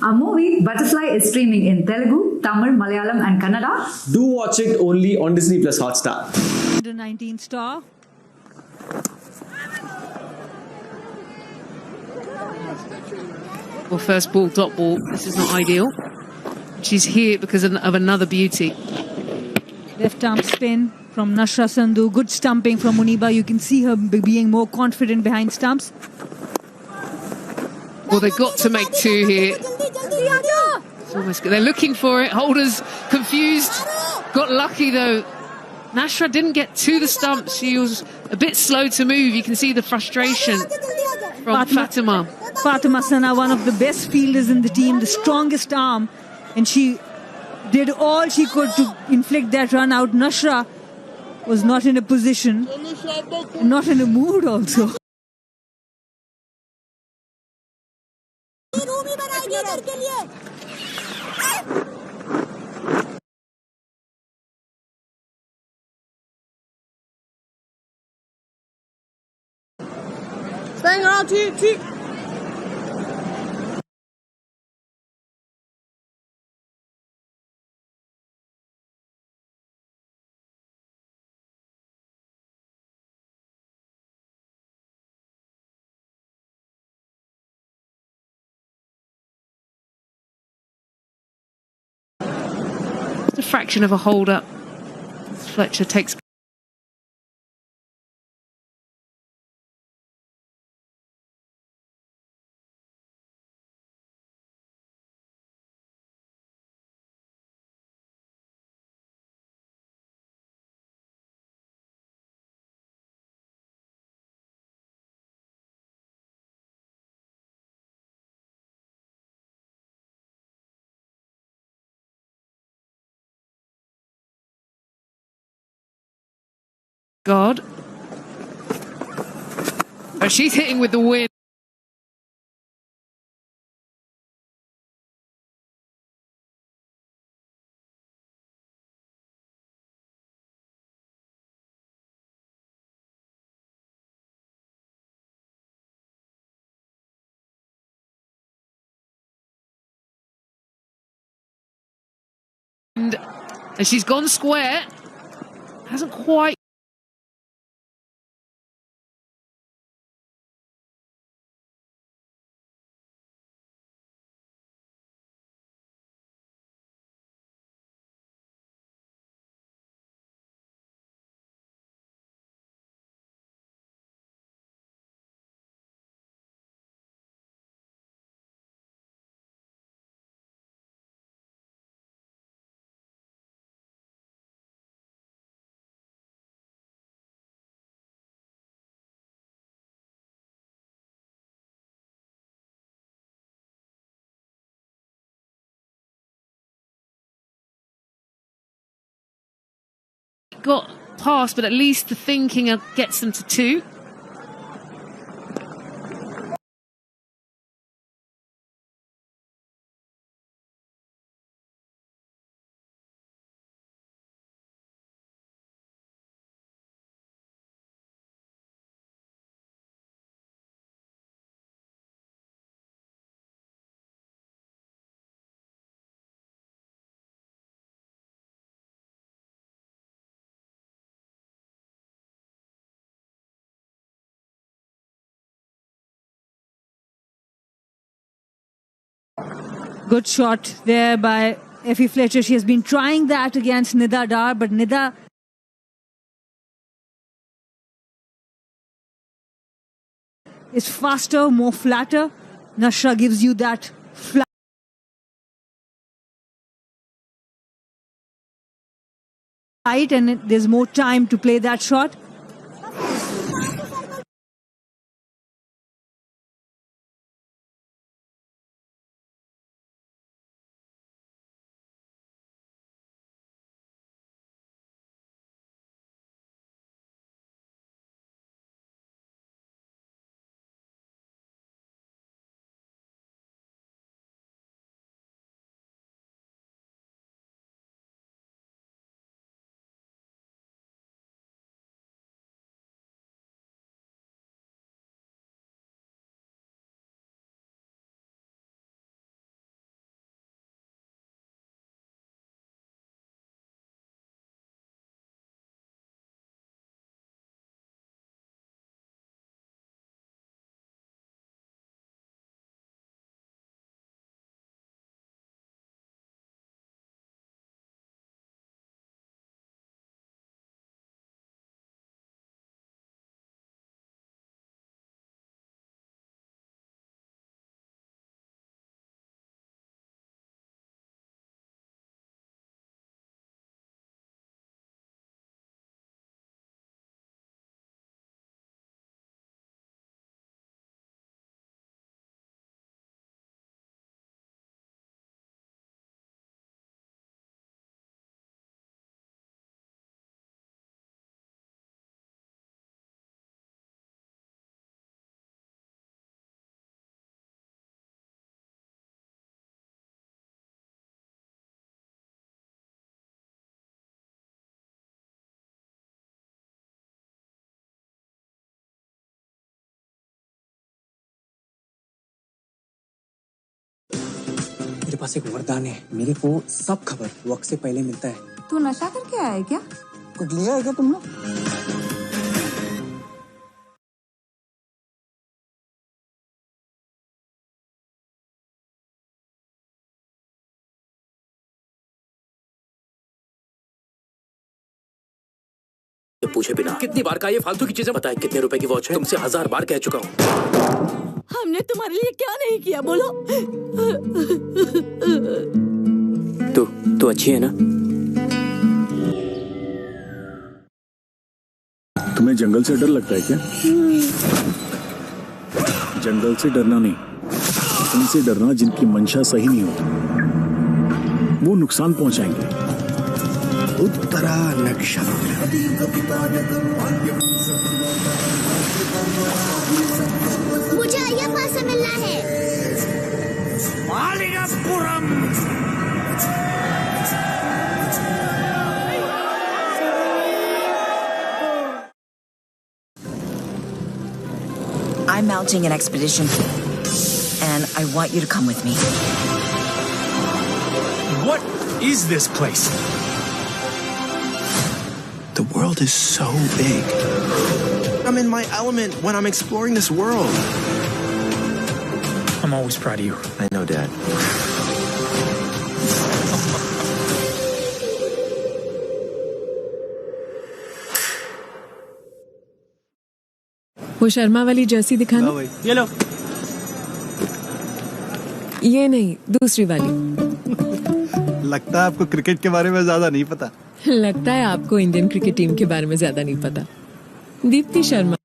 Our movie Butterfly is streaming in Telugu, Tamil, Malayalam and Kannada. Do watch it only on Disney Plus Hotstar. Under 19 star. Well, first ball, dot ball. This is not ideal. She's here because of another beauty. Left arm spin from Nashra Sandhu. Good stumping from Muniba. You can see her being more confident behind stumps. Well, they've got to make two here. It's almost good. They're looking for it. Holder's confused. Got lucky though. Nashra didn't get to the stumps. She was a bit slow to move. You can see the frustration from Fatima. Fatima Sana, one of the best fielders in the team, the strongest arm, and she did all she could to inflict that run out. Nashra was not in a position, and not in a mood also. Staying around, T. Just a fraction of a hold up. Fletcher takes. God. Oh, she's hitting with the wind. And she's gone square. Hasn't quite. Got past, but at least the thinking gets them to two. Good shot there by Effie Fletcher. She has been trying that against Nida Dar, but Nida is faster, more flatter. Nashra gives you that flat. And there's more time to play that shot. मेरे पास एक वरदान है, मेरे को सब खबर वक्त से पहले मिलता है। तू नशा करके आया है क्या? कुछ लिया है क्या तुमने? पूछे बिना कितनी बार का ये फालतू की चीजें बताए, कितने रुपए की वॉच है, तुमसे 1000 बार कह चुका हूँ। हमने तुम्हारे लिए क्या नहीं किया बोलो? तू अच्छी है ना? तुम्हें जंगल से डर लगता है क्या? जंगल से डरना नहीं, उनसे डरना जिनकी मंशा सही नहीं होती, वो नुकसान पहुंचाएंगे। उत्तरा नक्षत्र मुझे अय्यप्पा से मिलना है। मालिकापुरम। I'm mounting an expedition, and I want you to come with me. What is this place? The world is so big. I'm in my element when I'm exploring this world. I'm always proud of you. I know, Dad. वो शर्मा वाली Jersey दिखाना। ये लो। ये नहीं, दूसरी वाली। लगता है आपको क्रिकेट के बारे में ज्यादा नहीं पता। लगता है आपको इंडियन क्रिकेट टीम के बारे में ज्यादा नहीं पता। Deepti Sharma.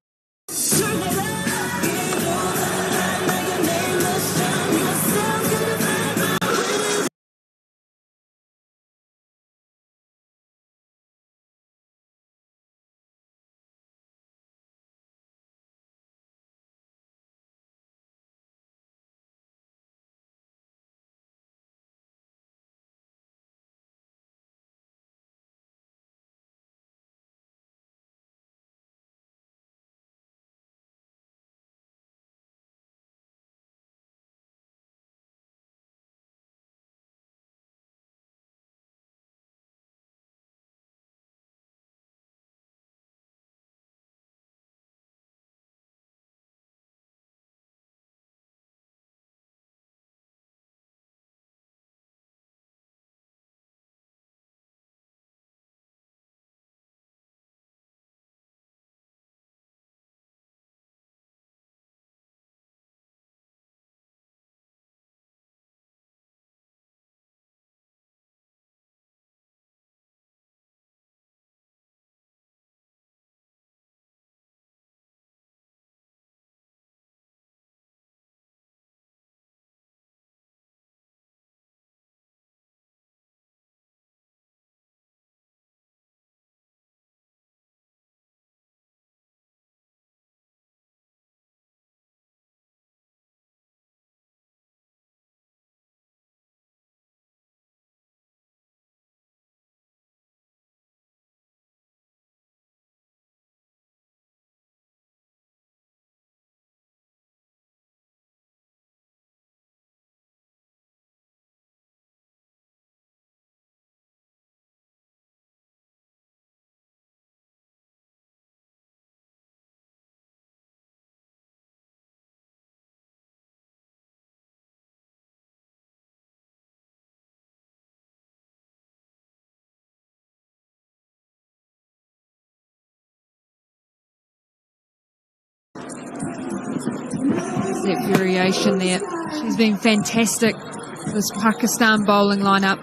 That variation there. She's been fantastic, this Pakistan bowling lineup.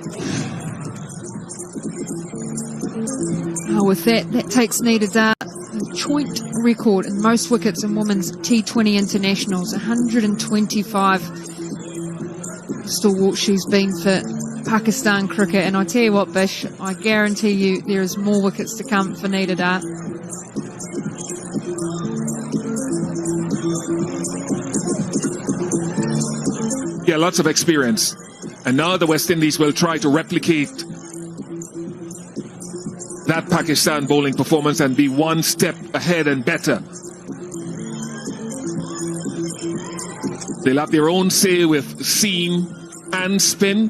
With that takes Nida Dar a joint record in most wickets in women's T20 internationals, 125 stalwart she's been for Pakistan cricket. And I tell you what, Bish, I guarantee you there is more wickets to come for Nida Dar. Yeah, lots of experience. And now the West Indies will try to replicate that Pakistan bowling performance and be one step ahead and better. They'll have their own say with seam and spin.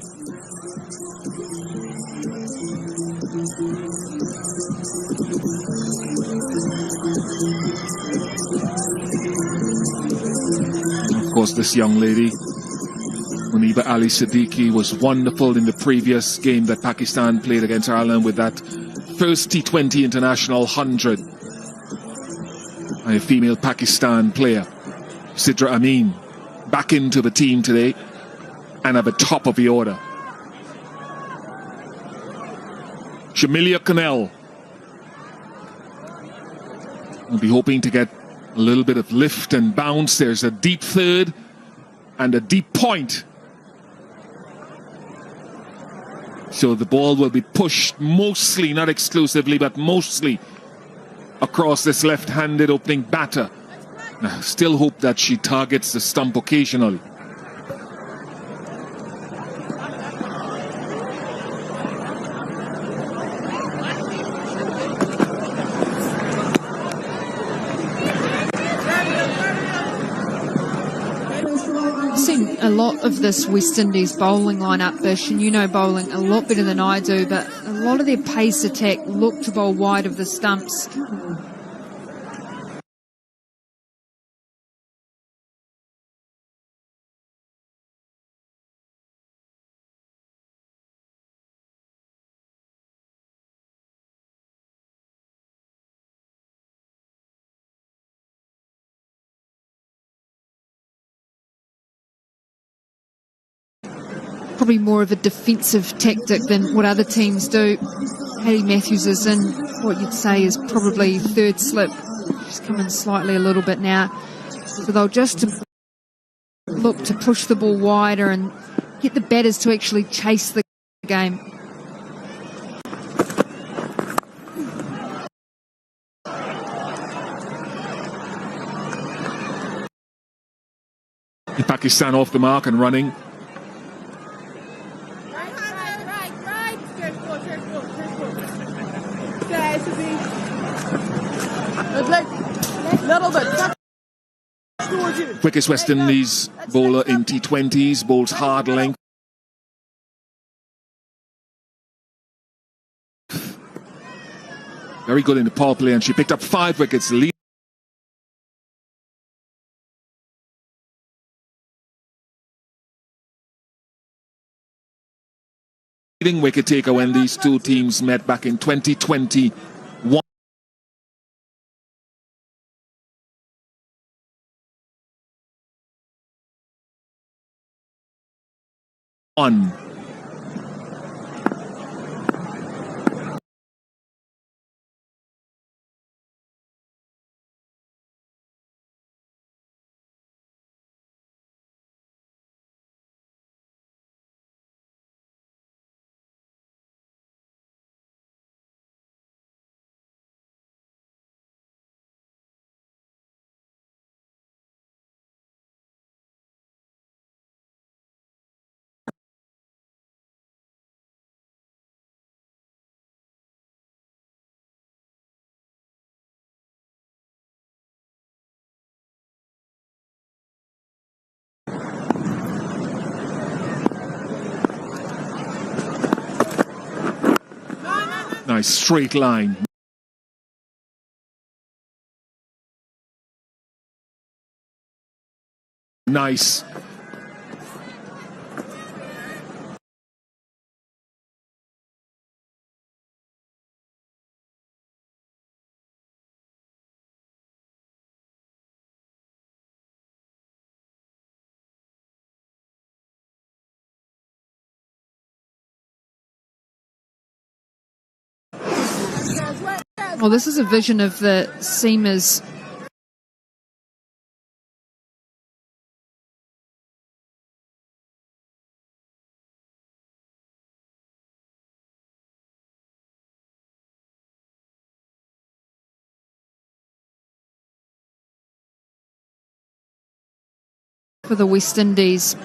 Of course, this young lady, Muniba Ali Siddiqui, was wonderful in the previous game that Pakistan played against Ireland with that first T20 International 100. A female Pakistan player, Sidra Amin, back into the team today and at the top of the order. Shamilia Connell will be hoping to get a little bit of lift and bounce. There's a deep third and a deep point. So the ball will be pushed mostly, not exclusively, but mostly across this left-handed opening batter. I still hope that she targets the stump occasionally. Seen a lot of this West Indies bowling lineup, Bish, and you know bowling a lot better than I do, but a lot of their pace attack look to bowl wide of the stumps. Probably more of a defensive tactic than what other teams do. Paddy Matthews is in what you'd say is probably third slip. She's come in slightly a little bit now. So they'll just look to push the ball wider and get the batters to actually chase the game. Pakistan off the mark and running. Quickest West Indies bowler in T20s, bowls hard length. Very good in the power play, and she picked up 5 wickets. Leading wicket taker when these two teams met back in 2021. Nice straight line. Nice. Well, this is a vision of the seamers for the West Indies.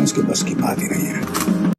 Champions के बस की बात ही नहीं है।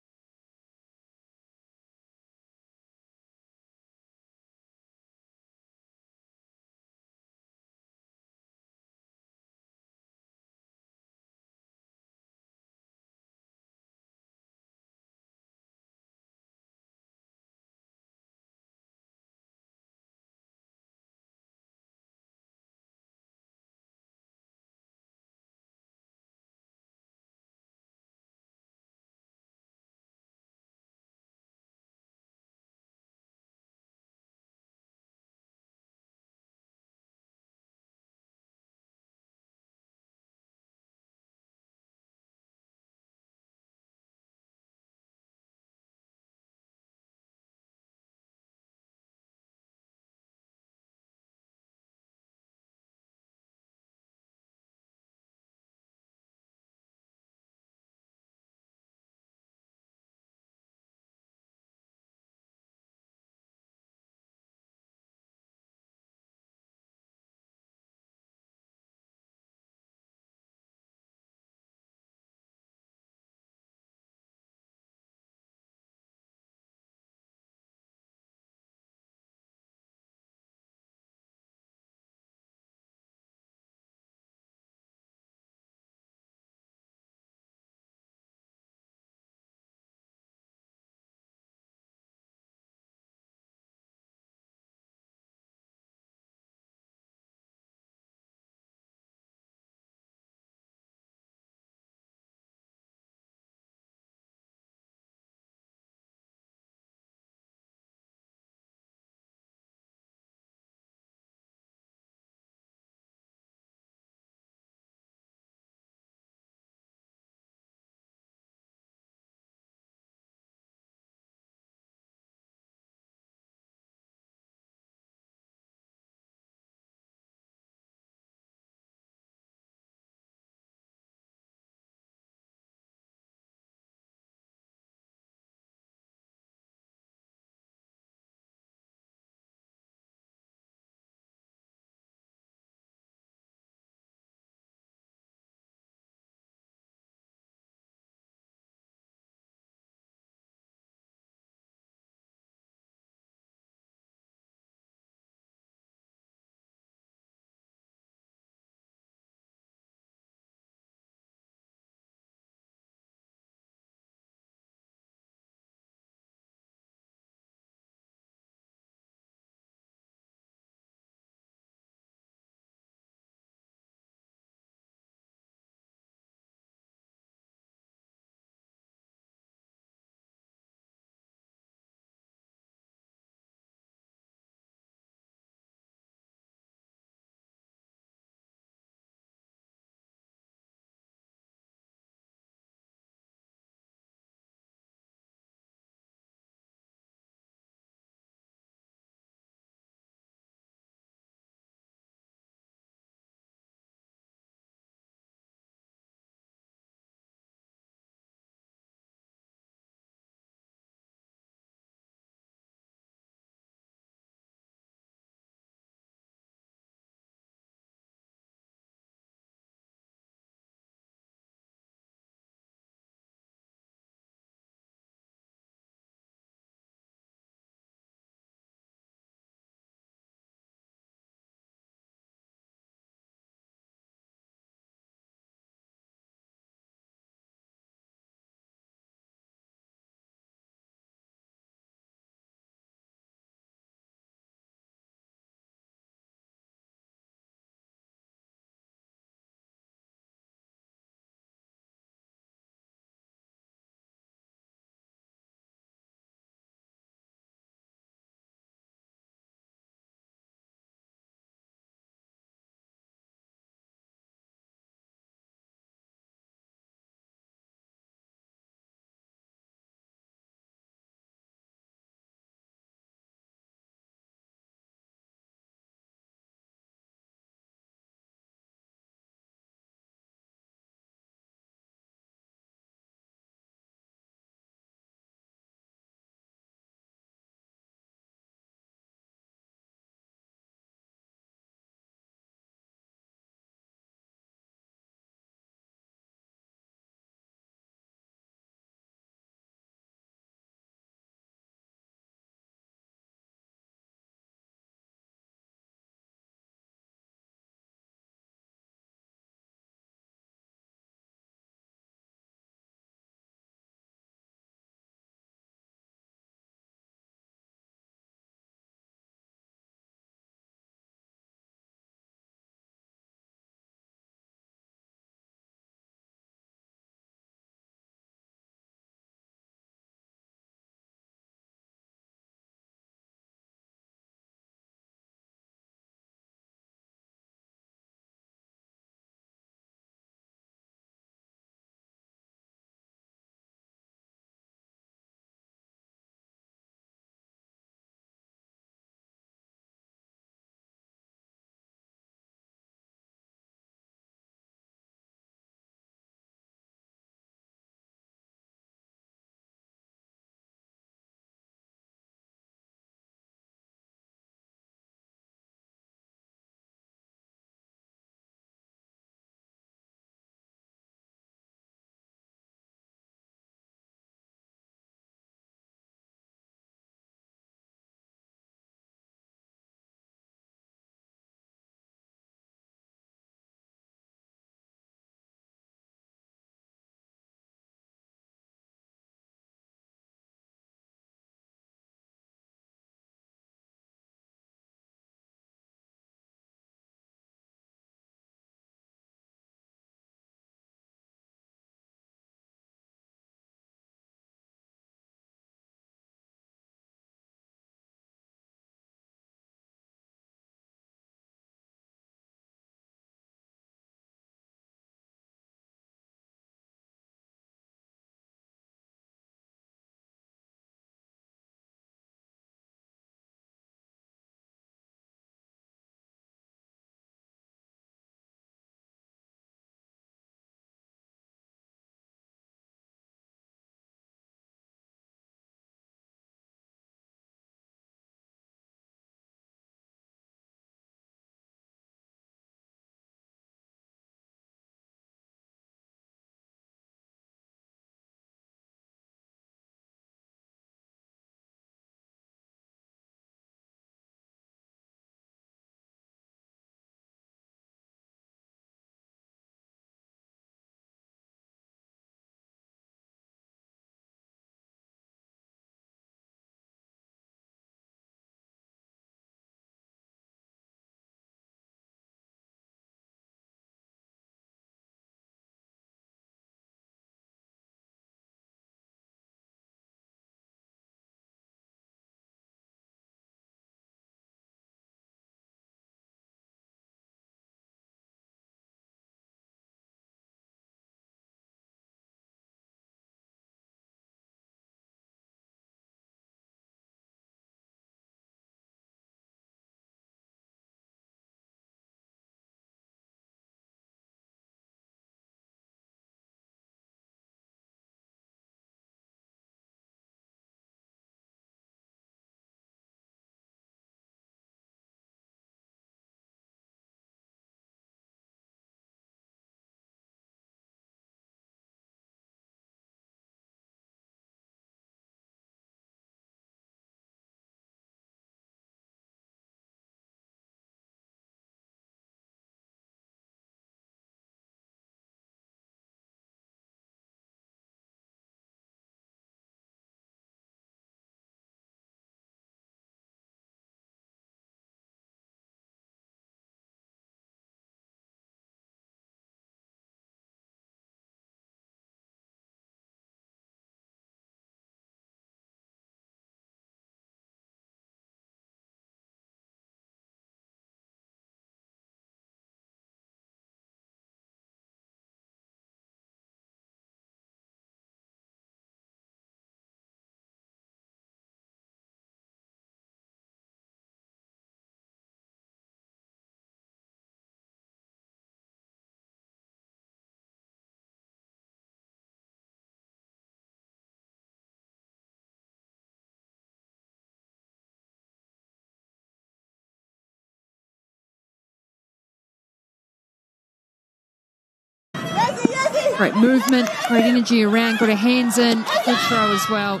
Great movement, great energy around, got her hands in, good throw as well.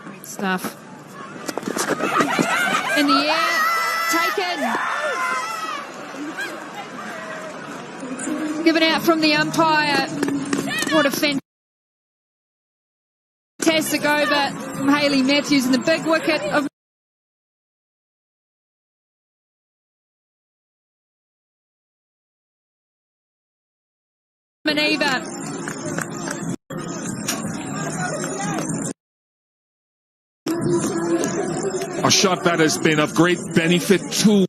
Great stuff. In the air, taken. Given out from the umpire. What a fantastic over from Hayley Matthews and the big wicket of Maneva. A shot that has been of great benefit to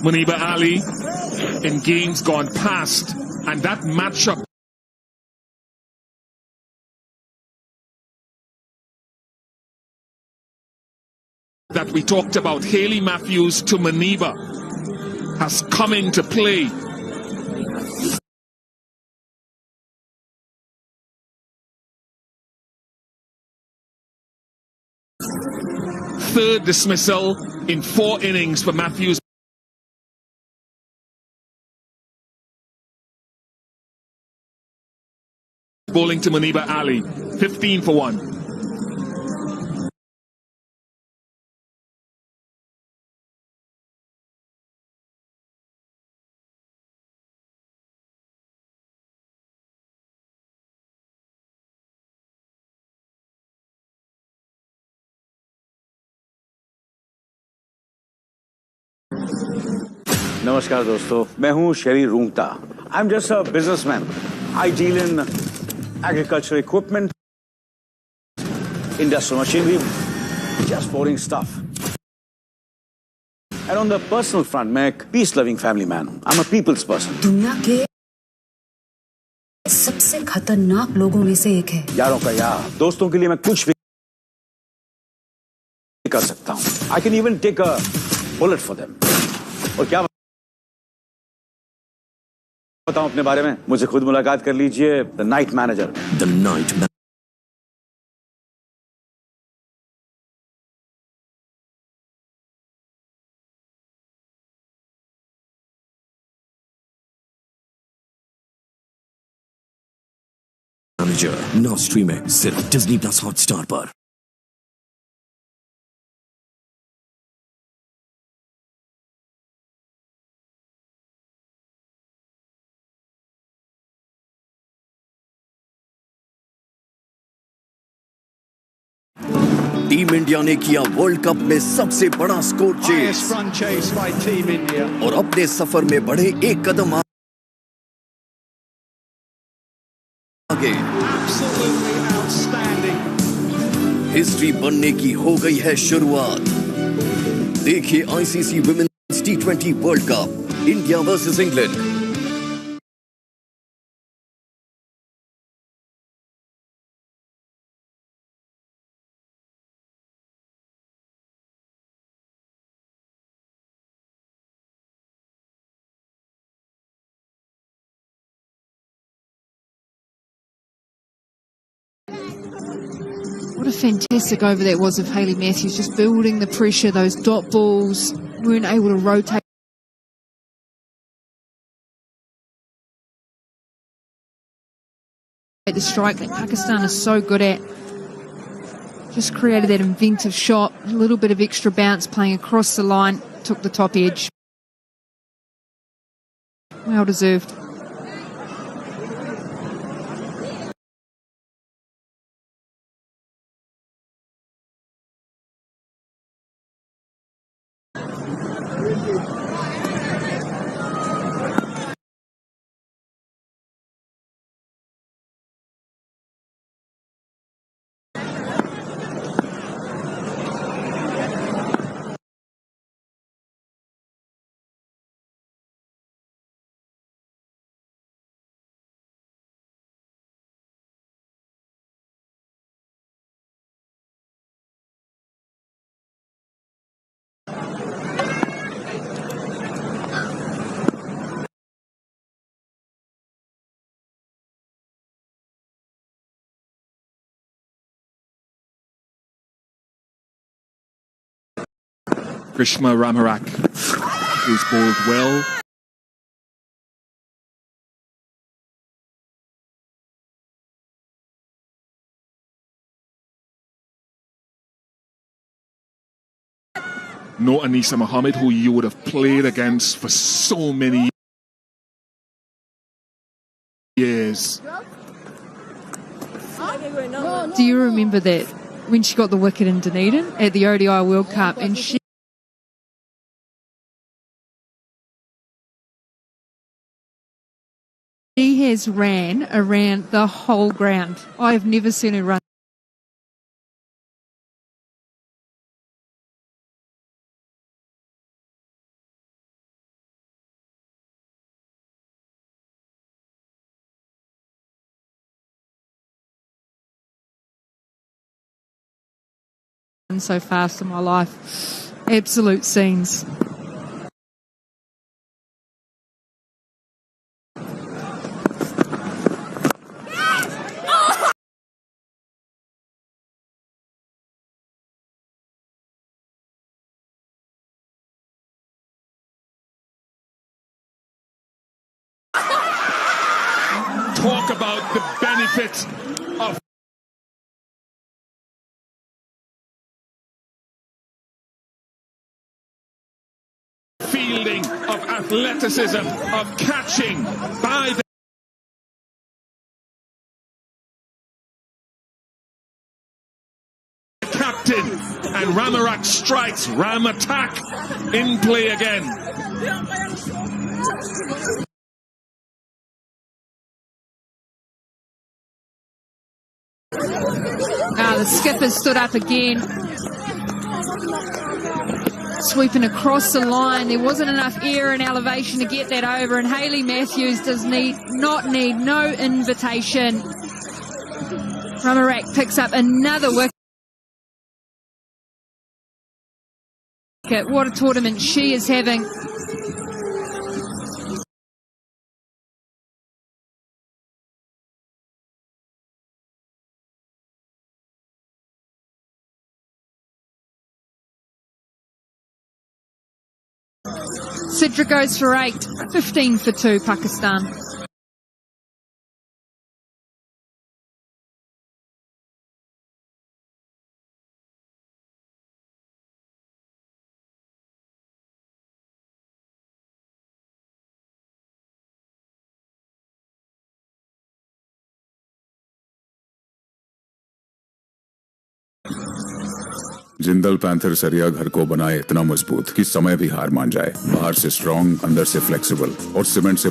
Muniba Ali in games gone past, and that matchup that we talked about, Hayley Matthews to Muniba, has come into play. Third dismissal in 4 innings for Matthews. Bowling to Muniba Ali, 15 for 1. नमस्कार दोस्तों, मैं हूं शेरी Rungta. I'm just a businessman. I deal in agricultural equipment, industrial machinery, just boring stuff. And on the personal front, मैं एक peace-loving family man. I'm a people's person. दुनिया के सबसे खतरनाक लोगों में से एक है. यारों का यार, दोस्तों के लिए मैं कुछ भी कर सकता हूं. I can even take a bullet for them. और क्या बताऊं अपने बारे में? मुझे खुद मुलाकात कर लीजिए. The night manager. The night manager. now streaming सिर्फ Disney Plus Hotstar पर. टीम इंडिया ने किया वर्ल्ड कप में सबसे बड़ा स्कोर चेस और अपने सफर में बढ़े एक कदम आगे. हिस्ट्री बनने की हो गई है शुरुआत. देखिए ICC women's T20 world cup, India versus England. What a fantastic over that was of Hayley Matthews, just building the pressure. Those dot balls weren't able to rotate. The strike that Pakistan is so good at. Just created that inventive shot, a little bit of extra bounce playing across the line, took the top edge. Well deserved. Grishma Ramarak, who's bowled well. No Anisa Mohammed, who you would have played against for so many years. Do you remember that when she got the wicket in Dunedin at the ODI World Cup, and she has ran around the whole ground. I have never seen her run. So fast in my life. Absolute scenes. Talk about the benefits of fielding, of athleticism, of catching by the captain, and Ramarak strikes. Ram attack in play again. Now the skipper stood up again, sweeping across the line. There wasn't enough air and elevation to get that over, and Hayley Matthews does not need no invitation. Ramarak picks up another wicket. What a tournament she is having. Sidra goes for 8, 15 for 2, Pakistan. Jindal panther सरिया घर को बनाए इतना मजबूत कि समय भी हार मान जाए। बाहर से स्ट्रॉन्ग, अंदर से फ्लेक्सिबल और सीमेंट से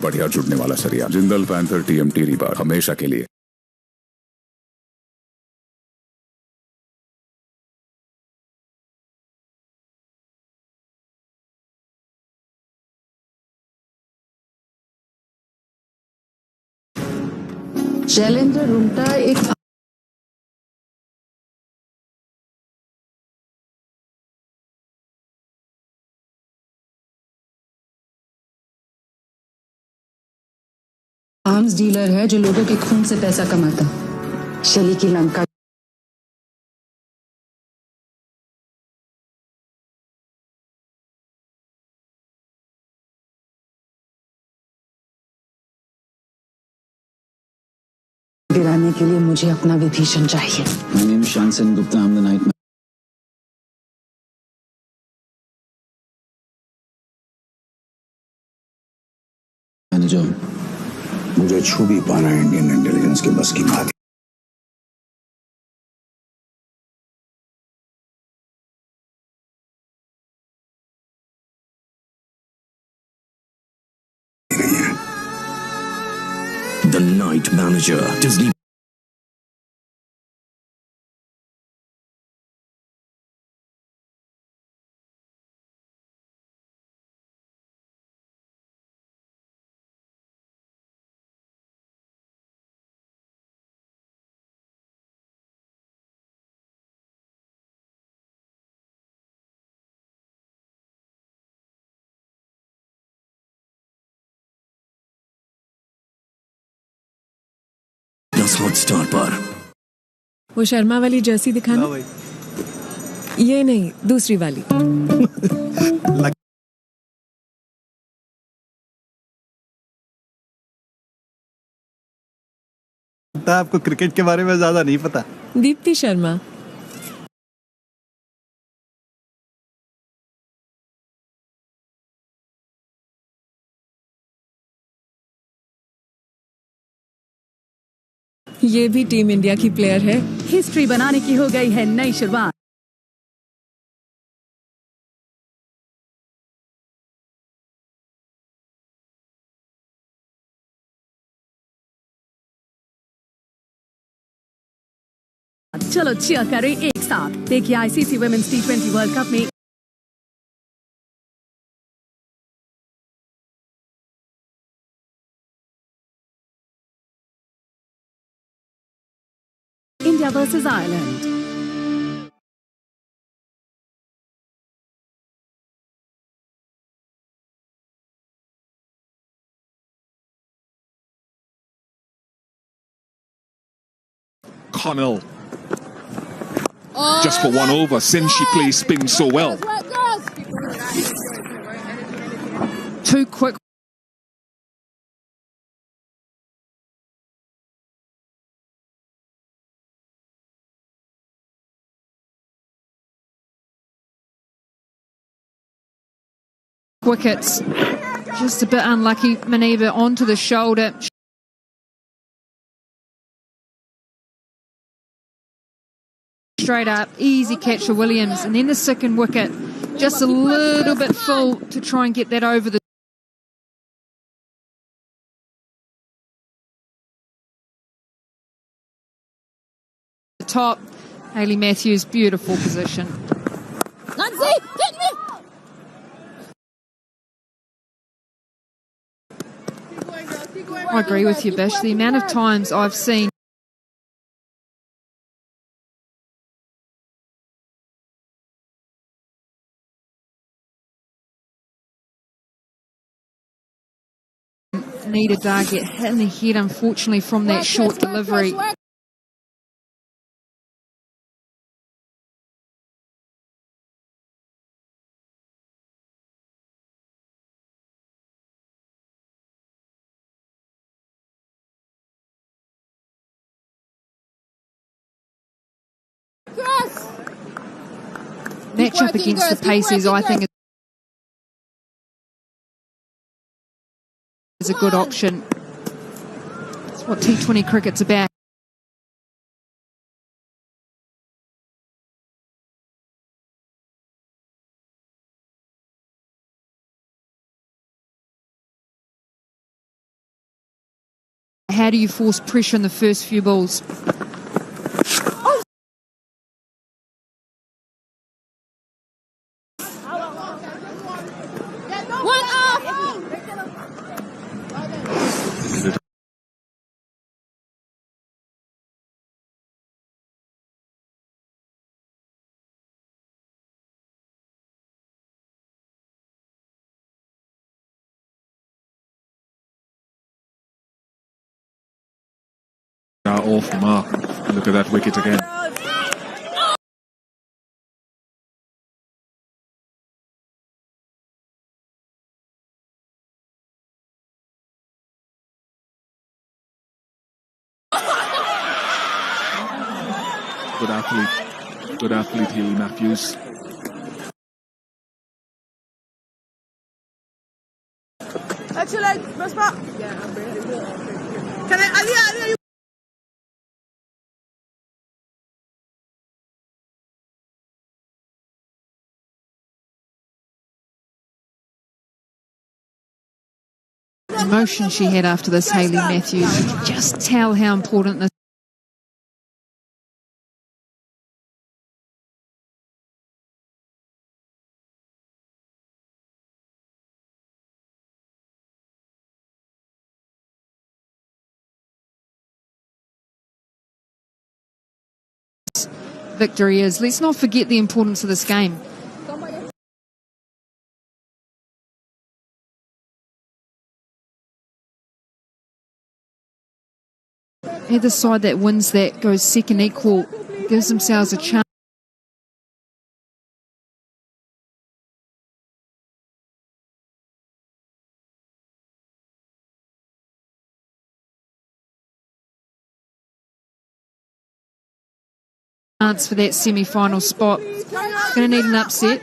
बढ़िया जुड़ने वाला सरिया। जिंदल पैंथर TMT रीबार, हमेशा के लिए। शैलेंद्र रुंगटा एक आर्म्स डीलर है जो लोगों के खून से पैसा कमाता। शैली की लंका गिराने के लिए मुझे अपना विभीषण चाहिए। My name is Shansen Gupta. I'm the night manager. मुझे छू भी पाना इंडियन इंटेलिजेंस के बस की बात नहीं है। The Night Manager, Disney. Hot Star पर वो शर्मा वाली जर्सी दिखाना। ये नहीं, दूसरी वाली। आपको क्रिकेट के बारे में ज्यादा नहीं पता। दीप्ति शर्मा। ये भी टीम इंडिया की प्लेयर है। हिस्ट्री बनाने की हो गई है नई शुरुआत। चलो चीयर करें एक साथ। देखिए ICC women's T20 world cup में India versus Ireland. Connell. Just for one over, since she plays spin so well. Too quick. Wickets. Just a bit unlucky. Maneva onto the shoulder. Straight up, easy catch for Williams, and then the second wicket, just a little bit full to try and get that over the top. Hayley Matthews, beautiful position. Nancy, hit me! I agree with you, Bish. The amount of times I've seen Nita Dar get hit in the head, unfortunately, from that short delivery. Matchup against the Pacers, I think, is a good option. That's what T20 cricket's about. How do you force pressure in the first few balls? Off the mark. Look at that wicket again. Good athlete, Hayley Matthews. Extra leg, best back. Can I, Ali, The emotion she had after this, Hayley Matthews, you could just tell how important this victory is. Let's not forget the importance of this game. Either side that wins that goes second equal gives themselves a chance. chance for that semi-final spot. Going to need an upset.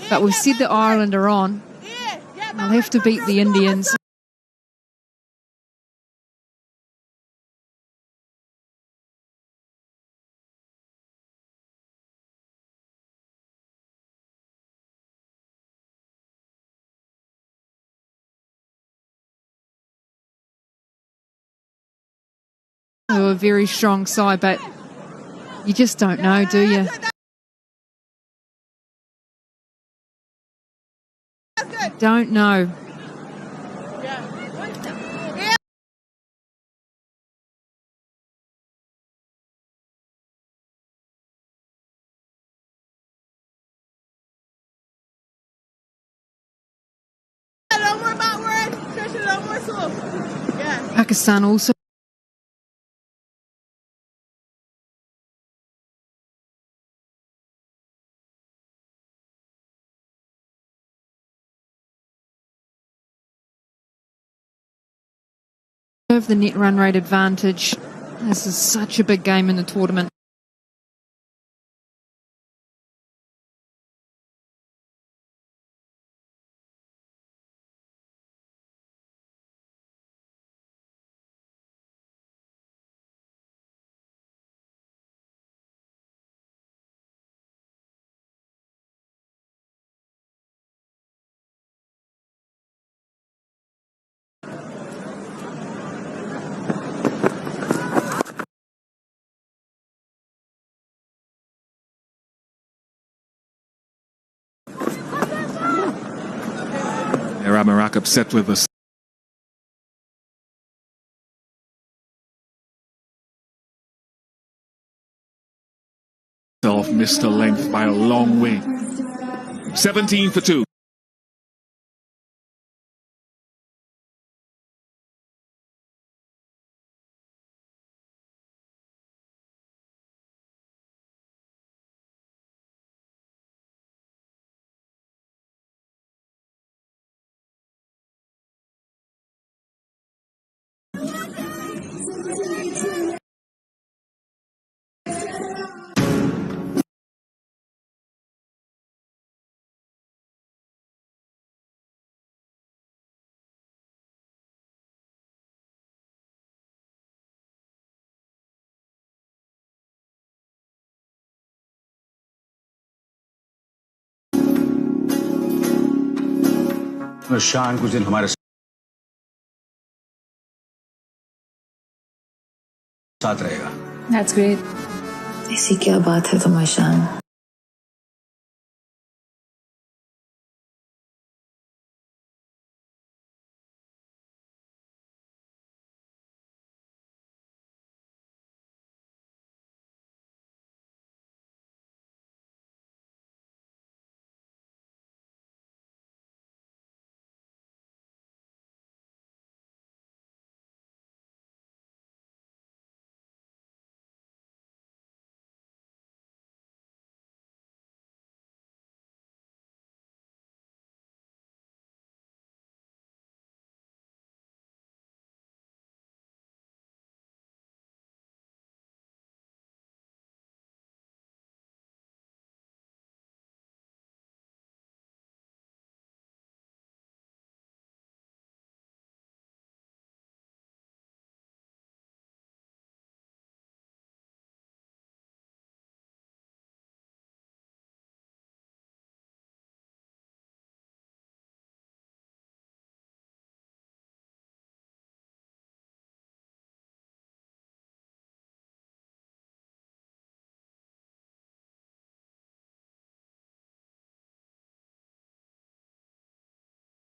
But we've said that Ireland are on. They'll have to beat the Indians. They were a very strong side, but you just don't know, do you? Don't know. Pakistan also. Of the net run rate advantage. This is such a big game in the tournament. Amarak upset with us. Missed the length by a long way. 17 for 2. शान कुछ दिन हमारे साथ रहेगा। That's great. ऐसी क्या बात है तुम्हारी शान?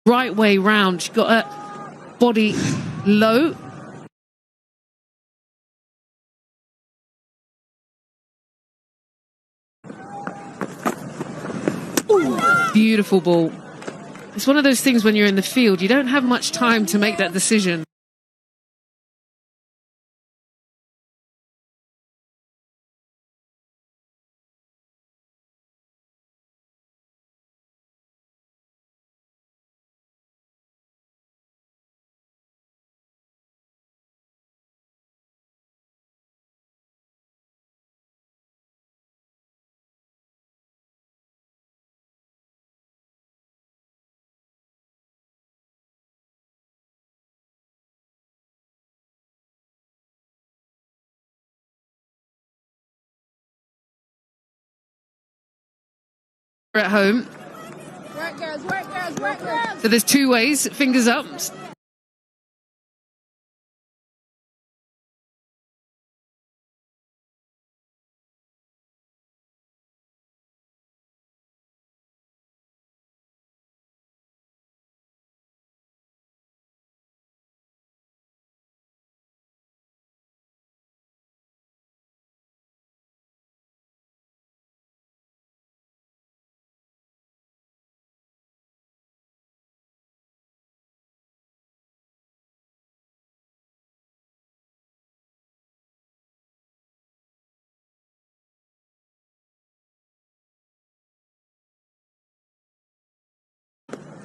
Right way round. She got her body low. Beautiful ball. It's one of those things when you're in the field, you don't have much time to make that decision. at home. Work, girls, work, girls, work, girls. So there's two ways, fingers up.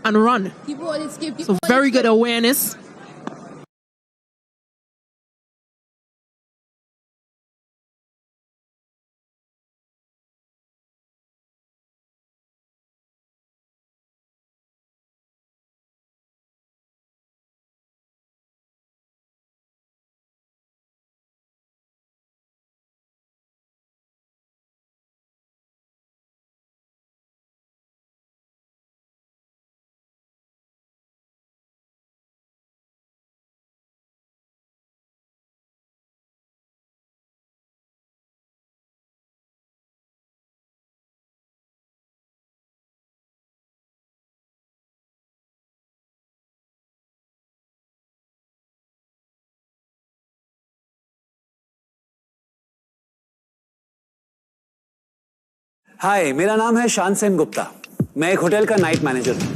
And run. So very good awareness. हाय, मेरा नाम है शान सेन गुप्ता। मैं एक hotel का night manager हूं।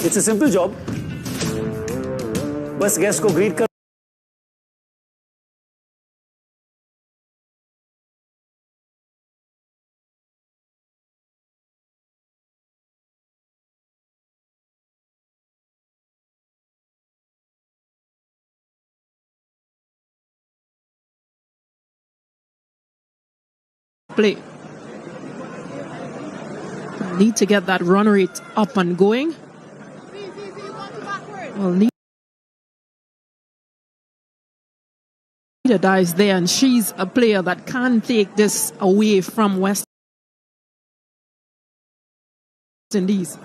It's a simple job. बस guest को ग्रीट कर Play. Need to get that run rate up and going. Well, Nida is there, and she's a player that can take this away from West Indies.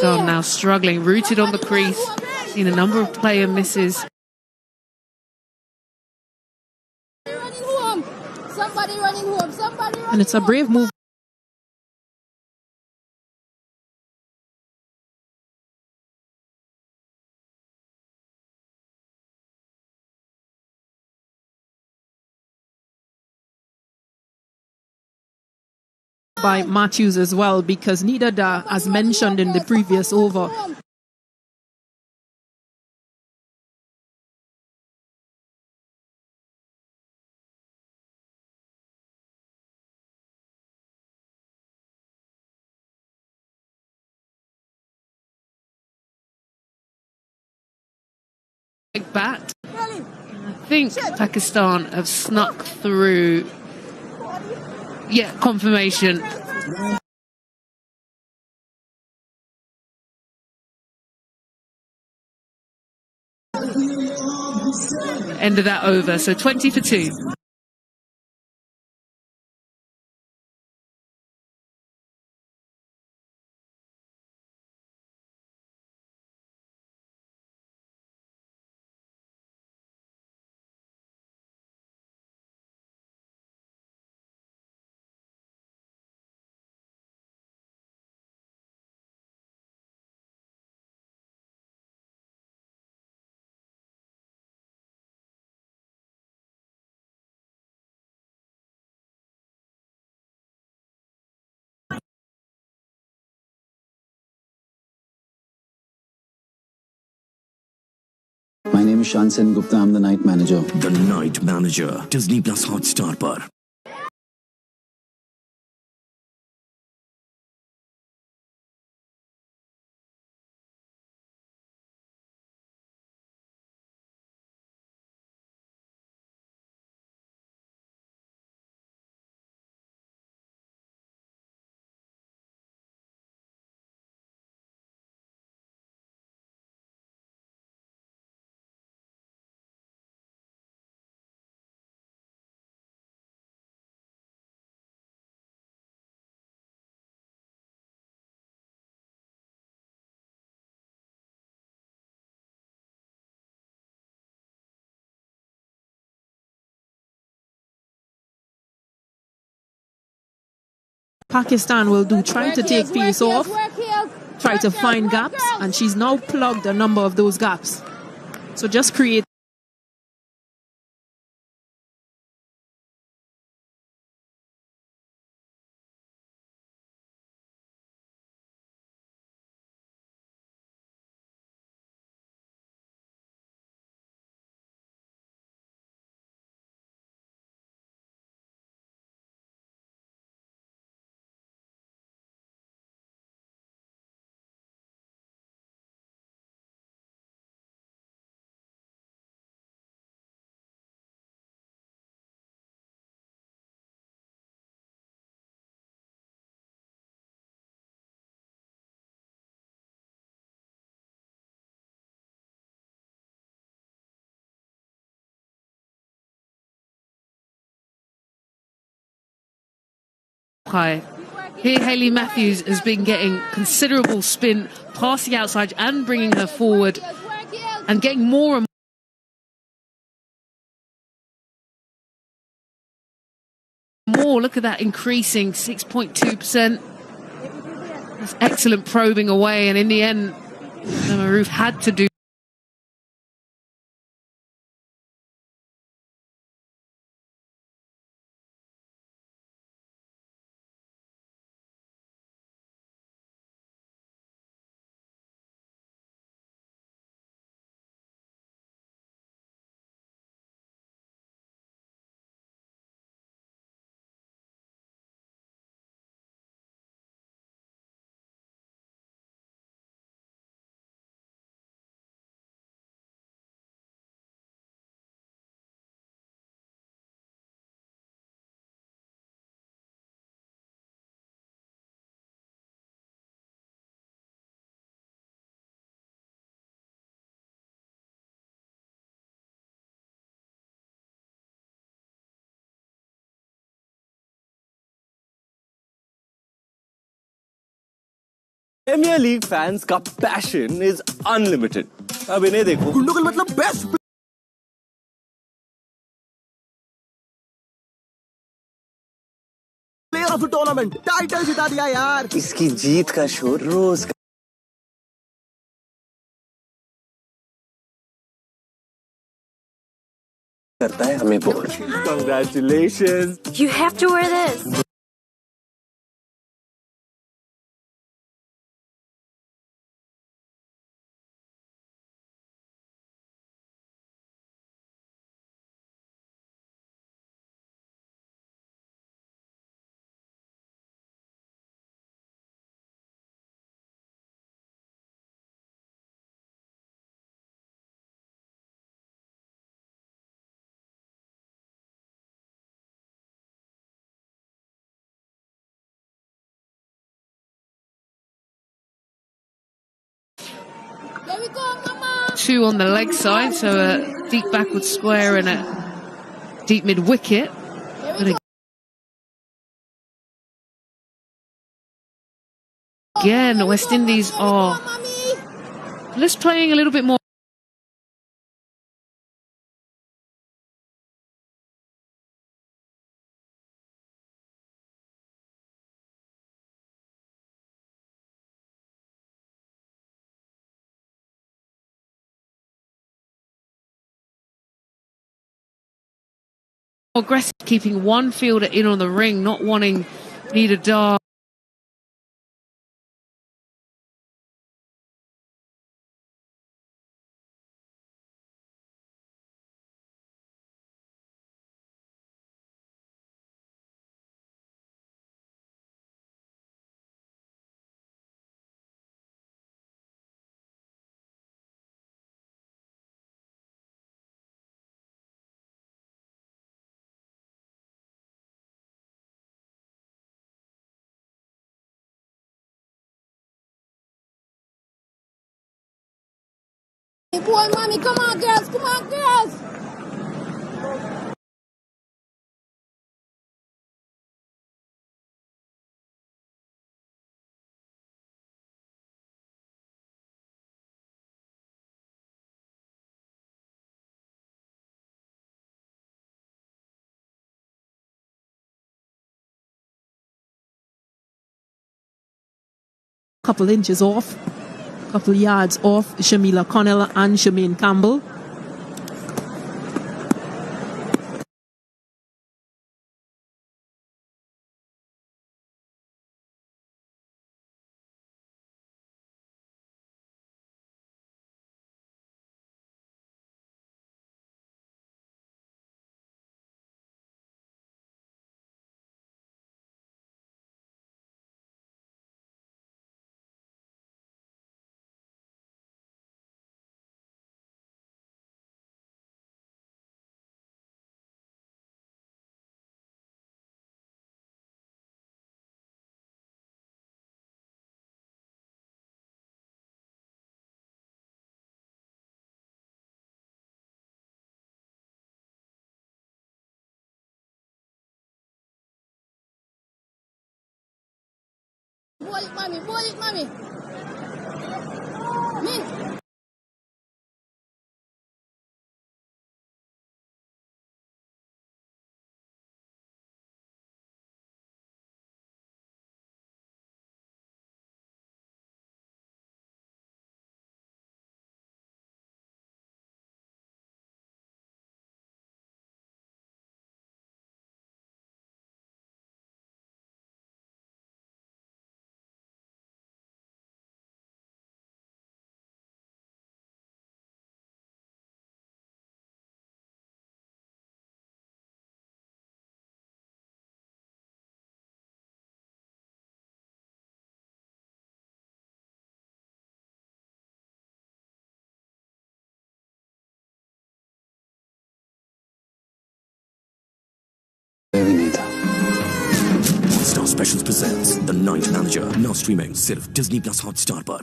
Pakistan now struggling, rooted on the crease. Seen a number of player misses. Somebody running home. Somebody running And it's a brave move. By Matthews as well, because Nida Da, as mentioned in the previous over, bat. I think Pakistan have snuck through. Yeah, confirmation. End of that over, so 20 for 2. is Shansen Gupta. I'm the night manager. The Night Manager, Disney Plus Hotstar पर। Pakistan will do, trying to take pace off, try to find gaps, and she's now plugged a number of those gaps. So just create. Hi. Here Hayley Matthews has been getting considerable spin past the outside and bringing her forward and getting more and more. Look at that, increasing 6.2%. That's excellent probing away, and in the end Maroof had to do premier league fans का passion is unlimited. अब इन्हें देखो, Gundogan मतलब best player of the tournament, title जिता दिया यार। इसकी जीत का शोर रोज करता है हमें बोल। Congratulations. You have to wear this. Two on the leg side, so a deep backward square and a deep mid wicket. But again, West Indies are just playing a little bit more. Aggressive, keeping one fielder in on the ring, not wanting Nida Dar. Boy, mommy, come on, girls, come on, girls. Couple inches off, couple yards off Shamila Connell and Shemaine Campbell. Ball it, mommy, ball it, mommy. Me. Hotstar Specials presents The Night Manager, now streaming सिर्फ Disney Plus Hotstar पर।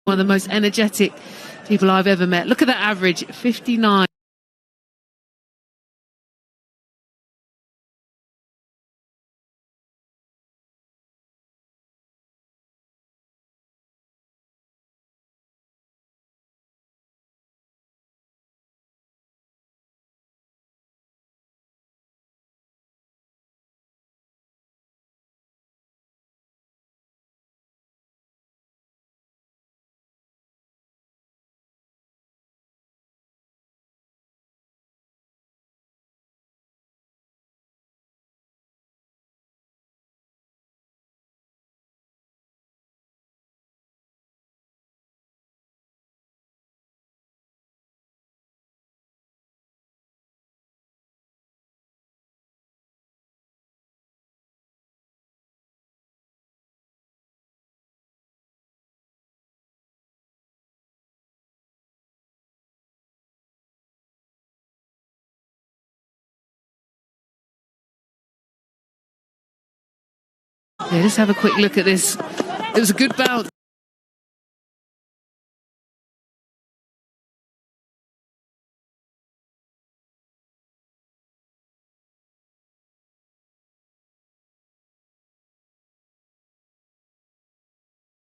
One of the most energetic people I've ever met. Look at that average, 59. Yeah, let's have a quick look at this. It was a good bounce.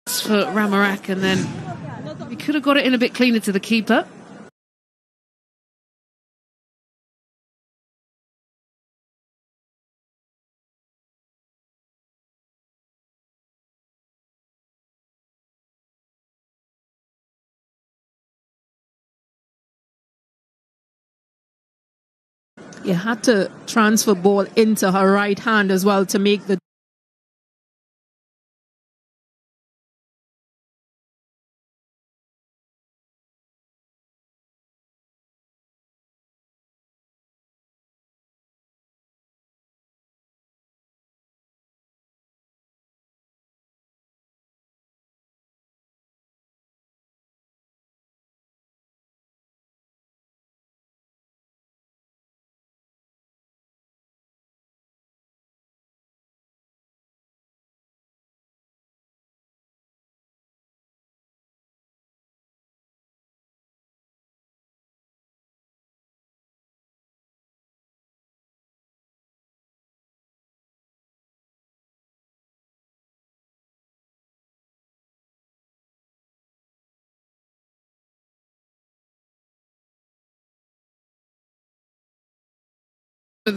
For Ramarak, and then we could have got it in a bit cleaner to the keeper. You had to transfer ball into her right hand as well to make the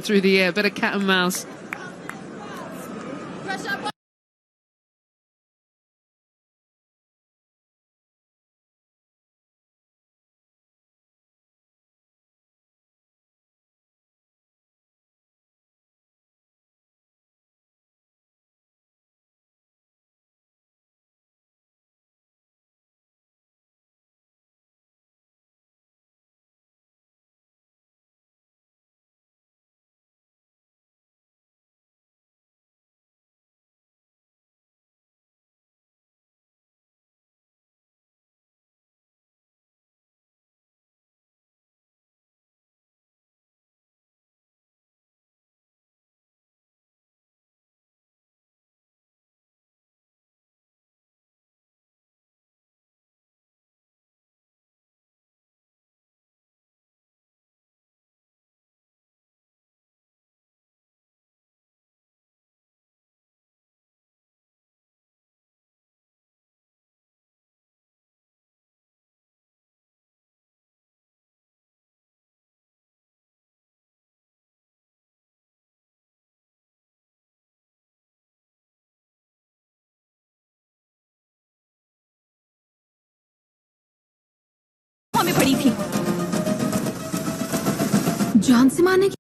through the air, bit of cat and mouse. हमें पड़ी थी जान से मारने की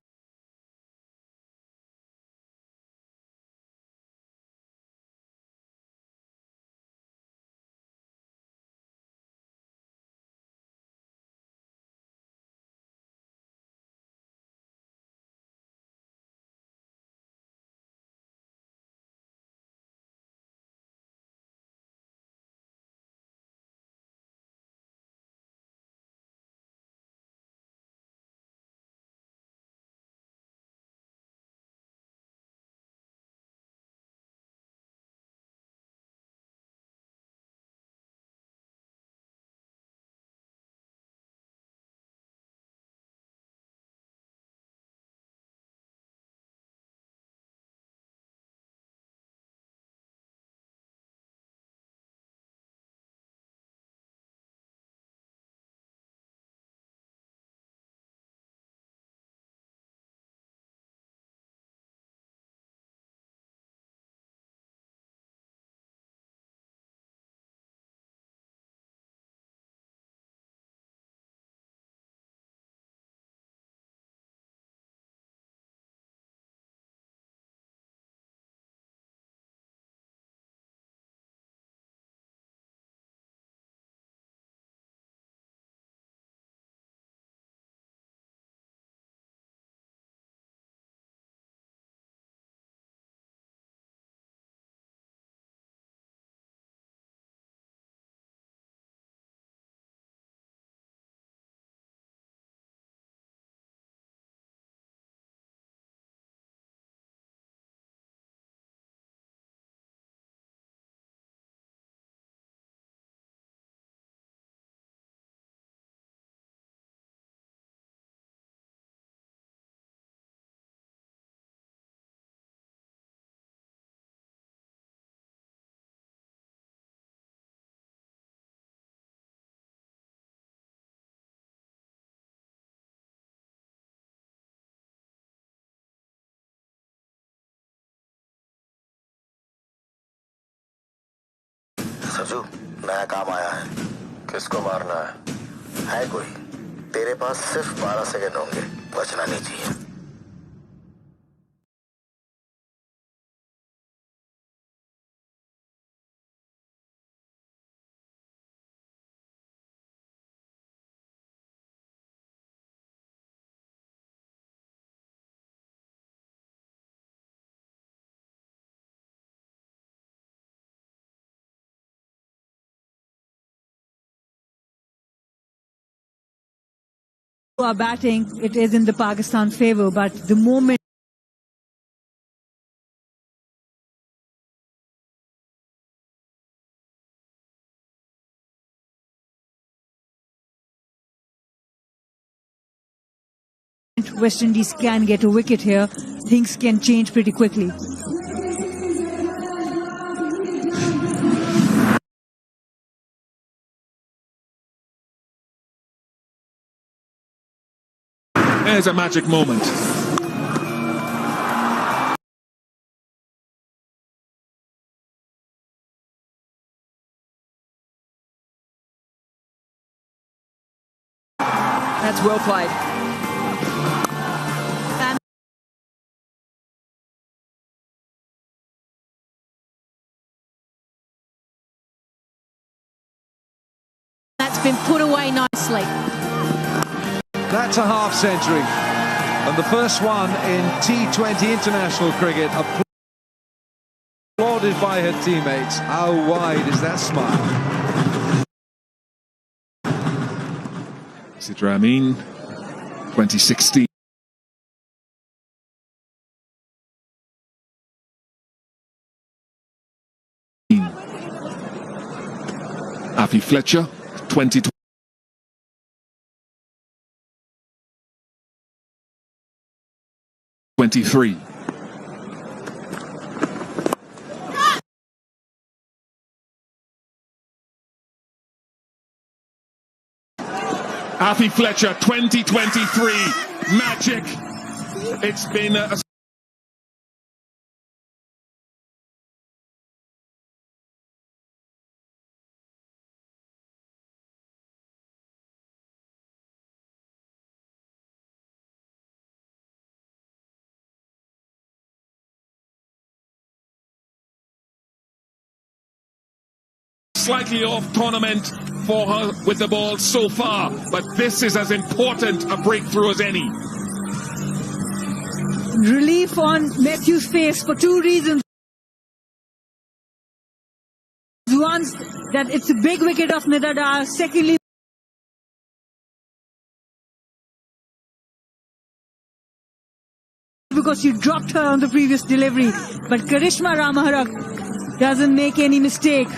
सजू नया काम आया है। किसको मारना है कोई? तेरे पास सिर्फ 12 सेकंड होंगे, बचना नहीं चाहिए। are batting, it is in the Pakistan favor, but the moment West Indies can get a wicket here, things can change pretty quickly. There's a magic moment. That's well played. That's been put away nicely. That's a half century. And the first one in T20 international cricket, applauded by her teammates. How wide is that smile? Sidra Amin, 2016. Afi Fletcher, 2020. Afi Fletcher, 2023. Magic. It's been a slightly off tournament for her with the ball so far, but this is as important a breakthrough as any. Relief on Matthew's face for two reasons. One, that it's a big wicket of Nida Dar. Secondly, because she dropped her on the previous delivery. But Karishma Ramaharak doesn't make any mistake.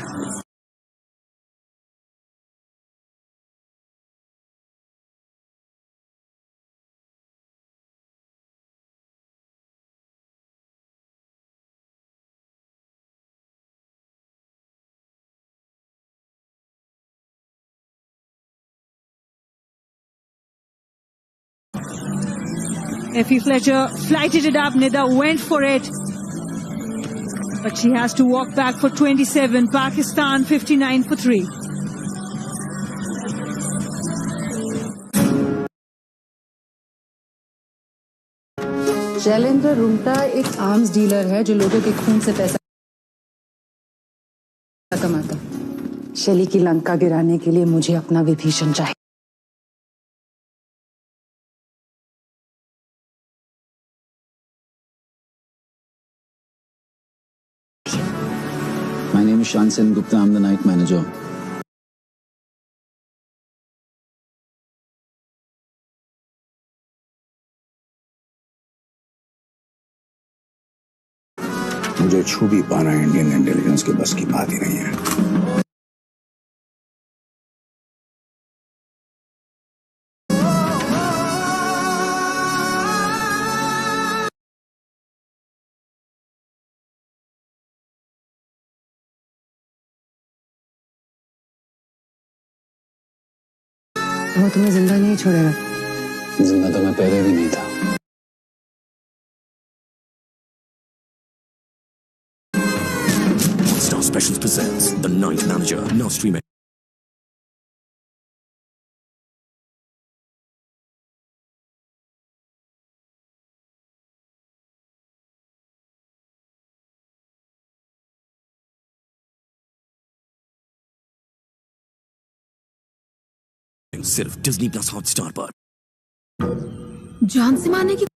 Effie Fletcher flighted it up, Nida went for it. But she has to walk back for 27. Pakistan 59 for 3. Shailendra Rungta एक arms dealer है जो लोगों के खून से पैसा कमाता। शैली की लंका गिराने के लिए मुझे अपना विभीषण चाहिए। My name is Shansen Gupta. I'm the night manager. मुझे छू भी पाना इंडियन इंटेलिजेंस के बस की बात ही नहीं है। वो तुम्हें जिंदा नहीं छोड़ेगा। जिंदा तो मैं पहले भी नहीं था। Star Specials presents The Night Manager, now streaming. सिर्फ डिज्नी प्लस हॉटस्टार पर। जान से मारने की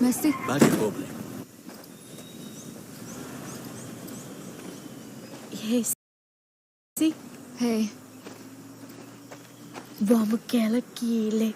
Merci. Pas de problème. Hey, see? Hey. Vamos aquela aquele.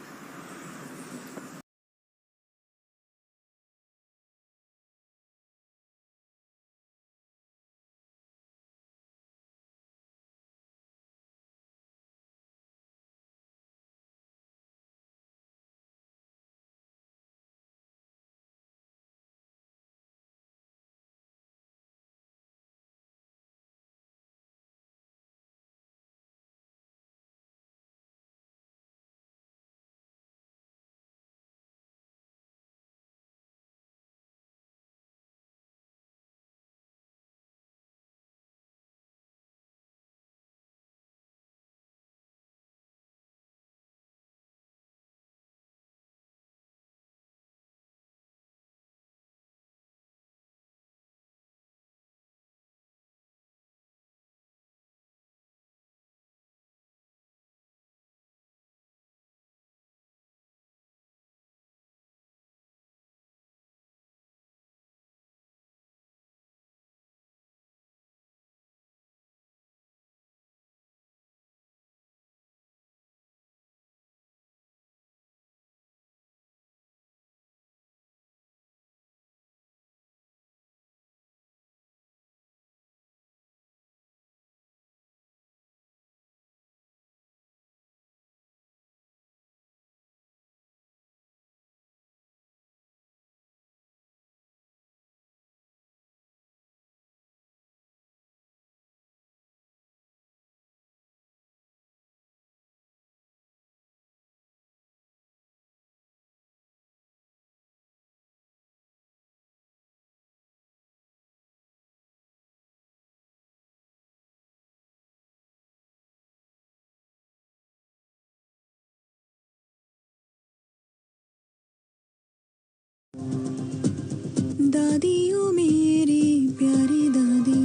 दादी ओ मेरी प्यारी दादी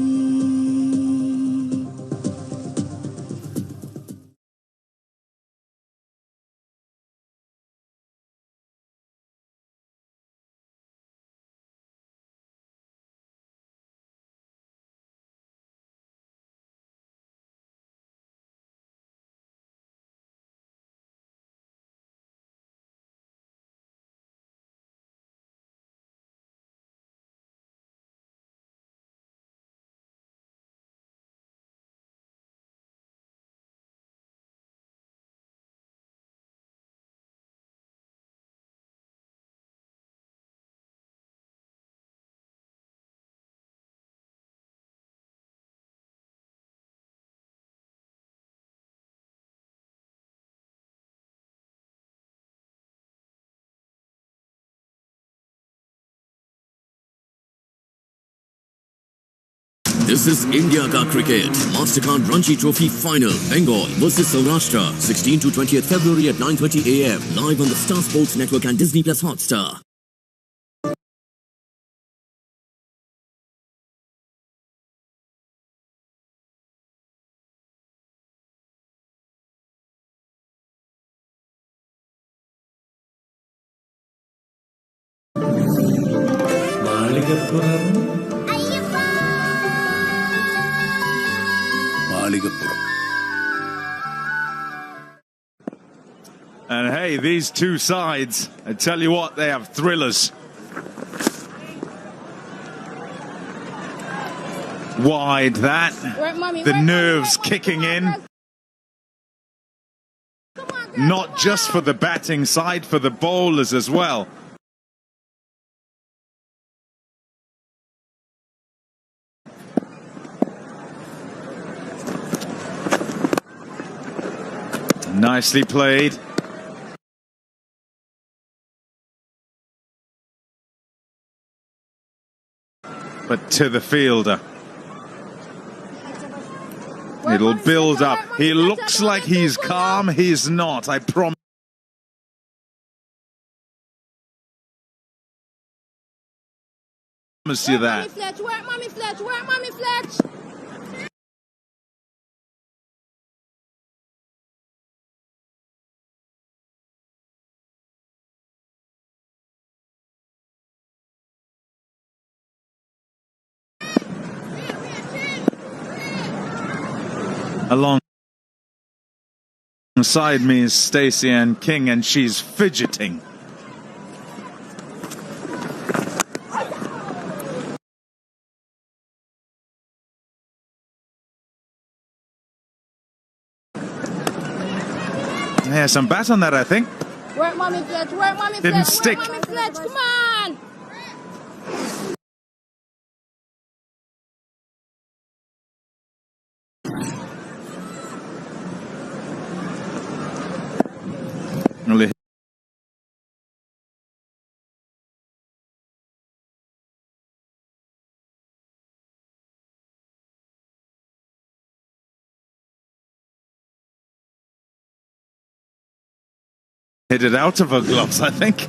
This is India ka cricket. Mastercard Ranji Trophy Final. Bengal versus Saurashtra. 16 to 20th February at 9:30 a.m. Live on the Star Sports Network and Disney Plus Hotstar. And hey, these two sides, I tell you what, they have thrillers. Wide that, the nerves kicking in. Not just for the batting side, for the bowlers as well. Nicely played. But to the fielder. It'll build up. He looks like he's calm. He's not, I promise you that. Work, Mommy Fletch. Work, Mommy Fletch. Alongside me is Stacey Ann King, and she's fidgeting. Yeah, some bat on that, I think. Work, mommy, Fletch. Work, mommy, Didn't Fletch. stick. Work, mommy, Fletch. Come on. Only hit it out of her gloves, I think.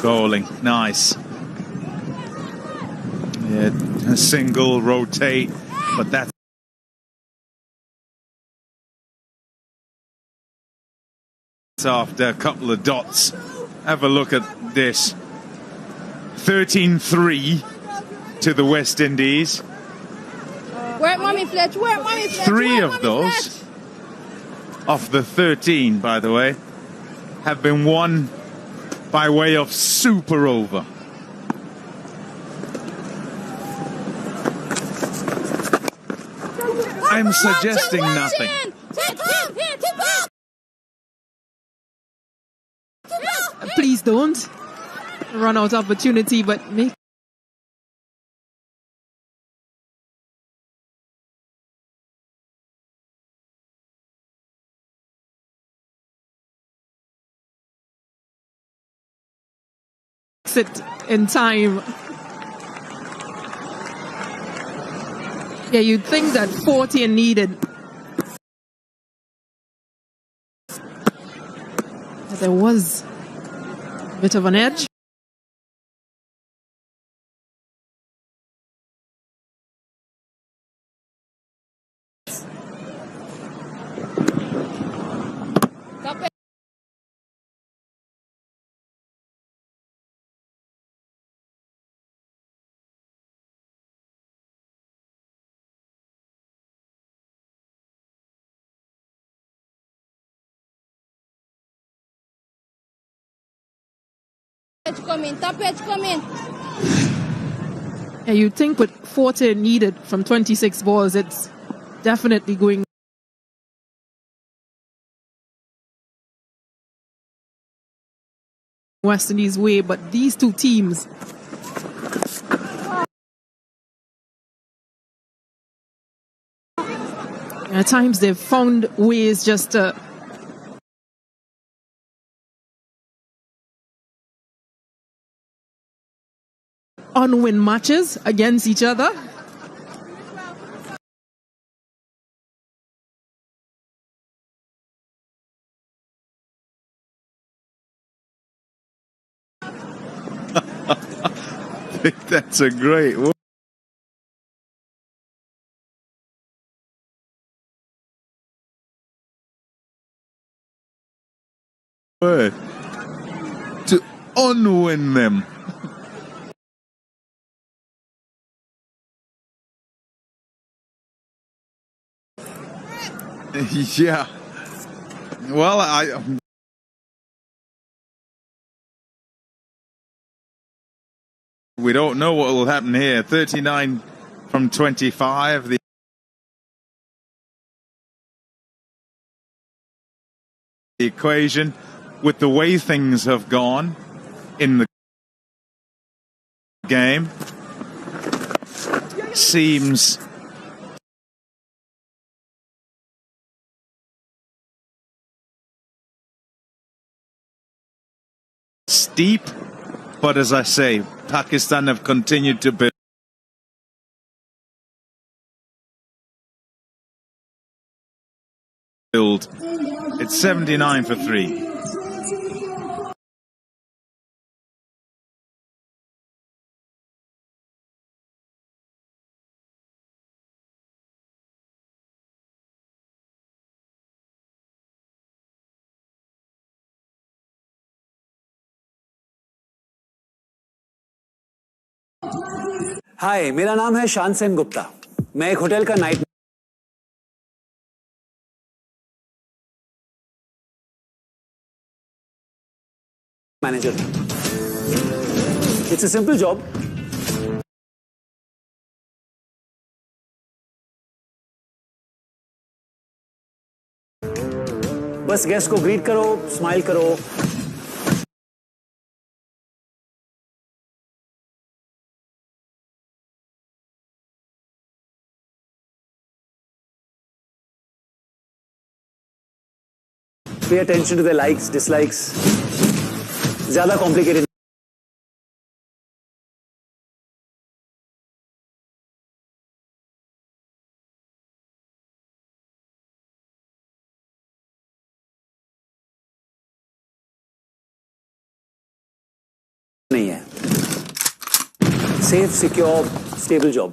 Bowling, nice. Yeah, a single rotate, but that's after a couple of dots. Have a look at this. 13-3 to the West Indies. Work, mommy, Fletch. Work, mommy, Fletch. Three Work, of mommy, those, Fletch. of the 13, by the way, have been won by way of super over. I'm suggesting nothing. Please don't run out of opportunity, but make it in time. Yeah, you'd think that 40 are needed. But there was a bit of an edge. Top edge coming. Yeah, you'd think with 40 needed from 26 balls, it's definitely going West Indies' way, but these two teams at times they've found ways just to unwin matches against each other. I think that's a great word. To unwin them. Yeah. Well, we don't know what will happen here. 39 from 25. The equation with the way things have gone in the game seems steep, but as I say, Pakistan have continued to build. It's 79 for 3. हाय, मेरा नाम है शान सेन गुप्ता। मैं एक hotel का night manager. It's a simple job. बस guest को greet करो, स्माइल करो. Pay attention to their likes, dislikes. ज़्यादा complicated नहीं है. Safe, secure, stable job.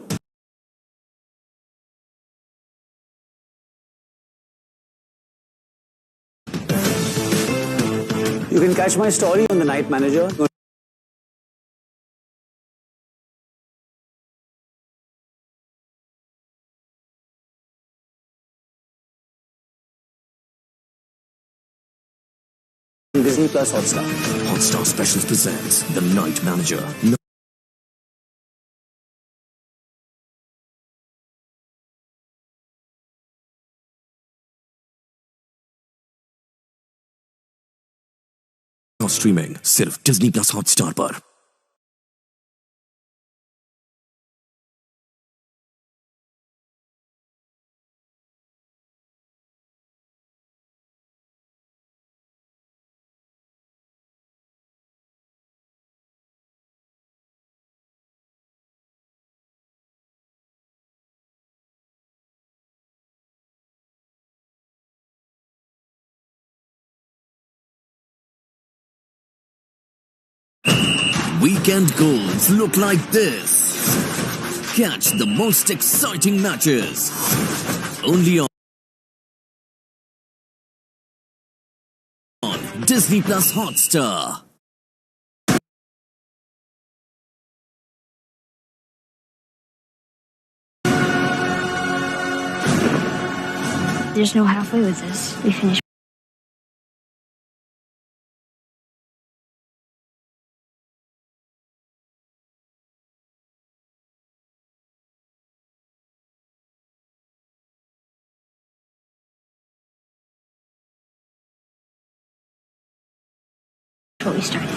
You can catch my story on The Night Manager. Disney Plus Hotstar. Hotstar Specials presents The Night Manager. Streaming सिर्फ Disney plus Hotstar पर. Weekend goals look like this. Catch the most exciting matches only on Disney Plus Hotstar. There's no halfway with this. We finished. What we started.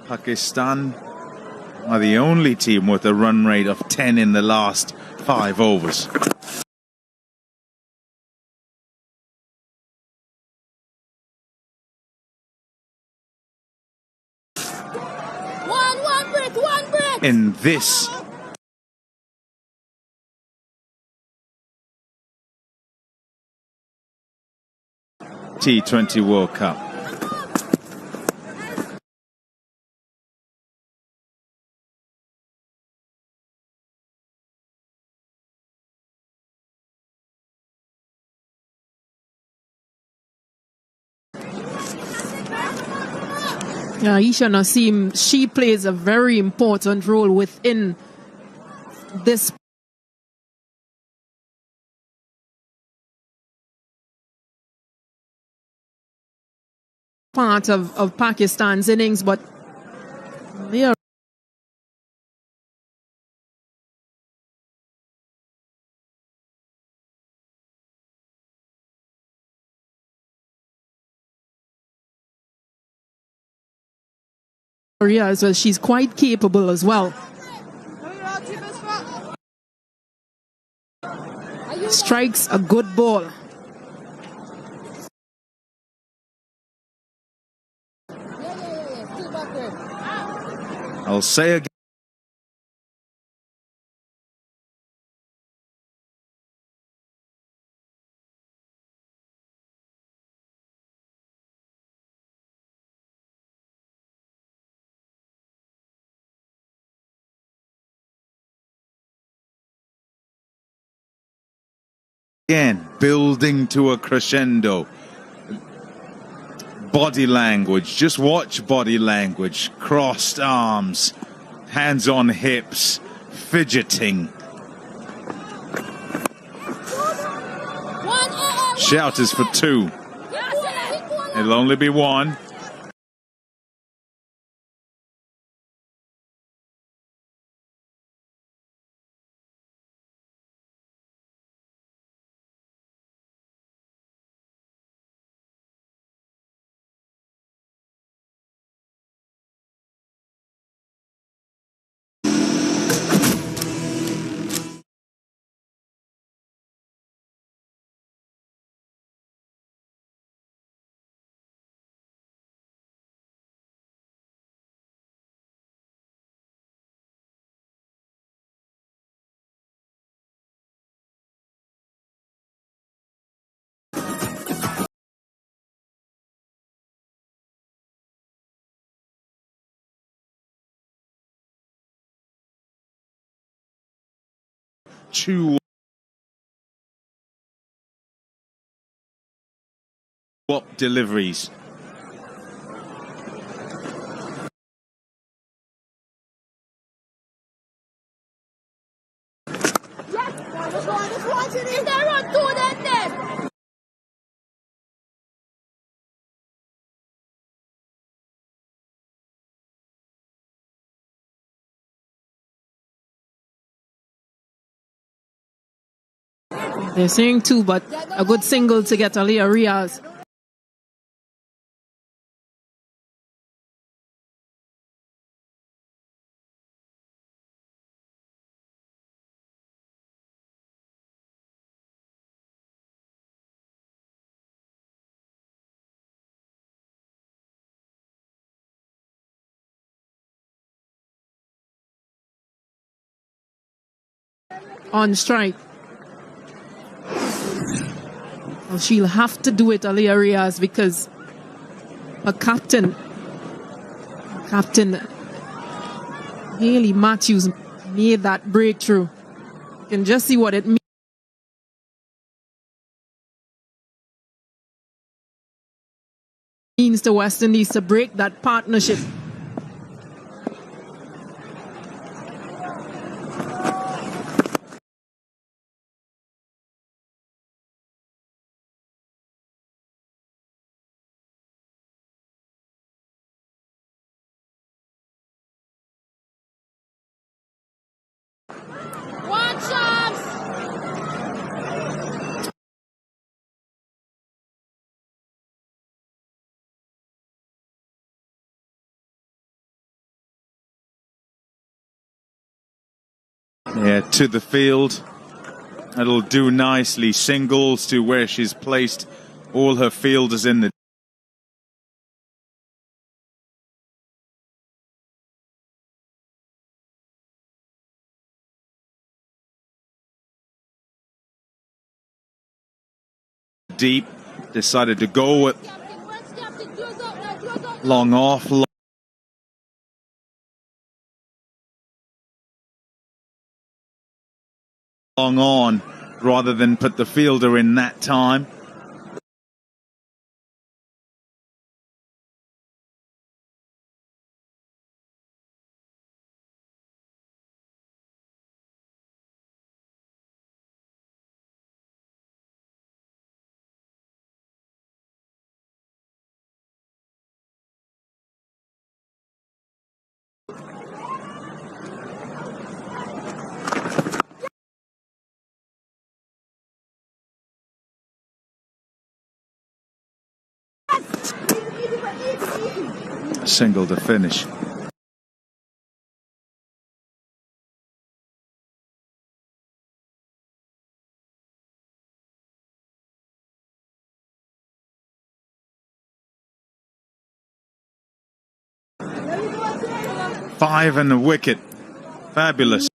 Pakistan are the only team with a run rate of 10 in the last 5 overs. One break. In this T20 World Cup. Isha Naseem, she plays a very important role within this part of Pakistan's innings, but they are as well. She's quite capable as well. Strikes a good ball. I'll say again. Again, building to a crescendo. Body language, just watch body language. Crossed arms, hands on hips, fidgeting. Shout is for 2. It'll only be 1. Two WAP deliveries. They're saying 2, but a good single to get Aliyah Riaz. On strike. Well, she'll have to do it, Aliyah Riaz, because her captain Haley Matthews made that breakthrough. You can just see what it means to West Indies to break that partnership. Yeah, to the field. It'll do nicely. Singles to where she's placed all her fielders in the deep. Decided to go with long off. Long on, rather than put the fielder in that time. Single to finish. Five and the wicket. Fabulous.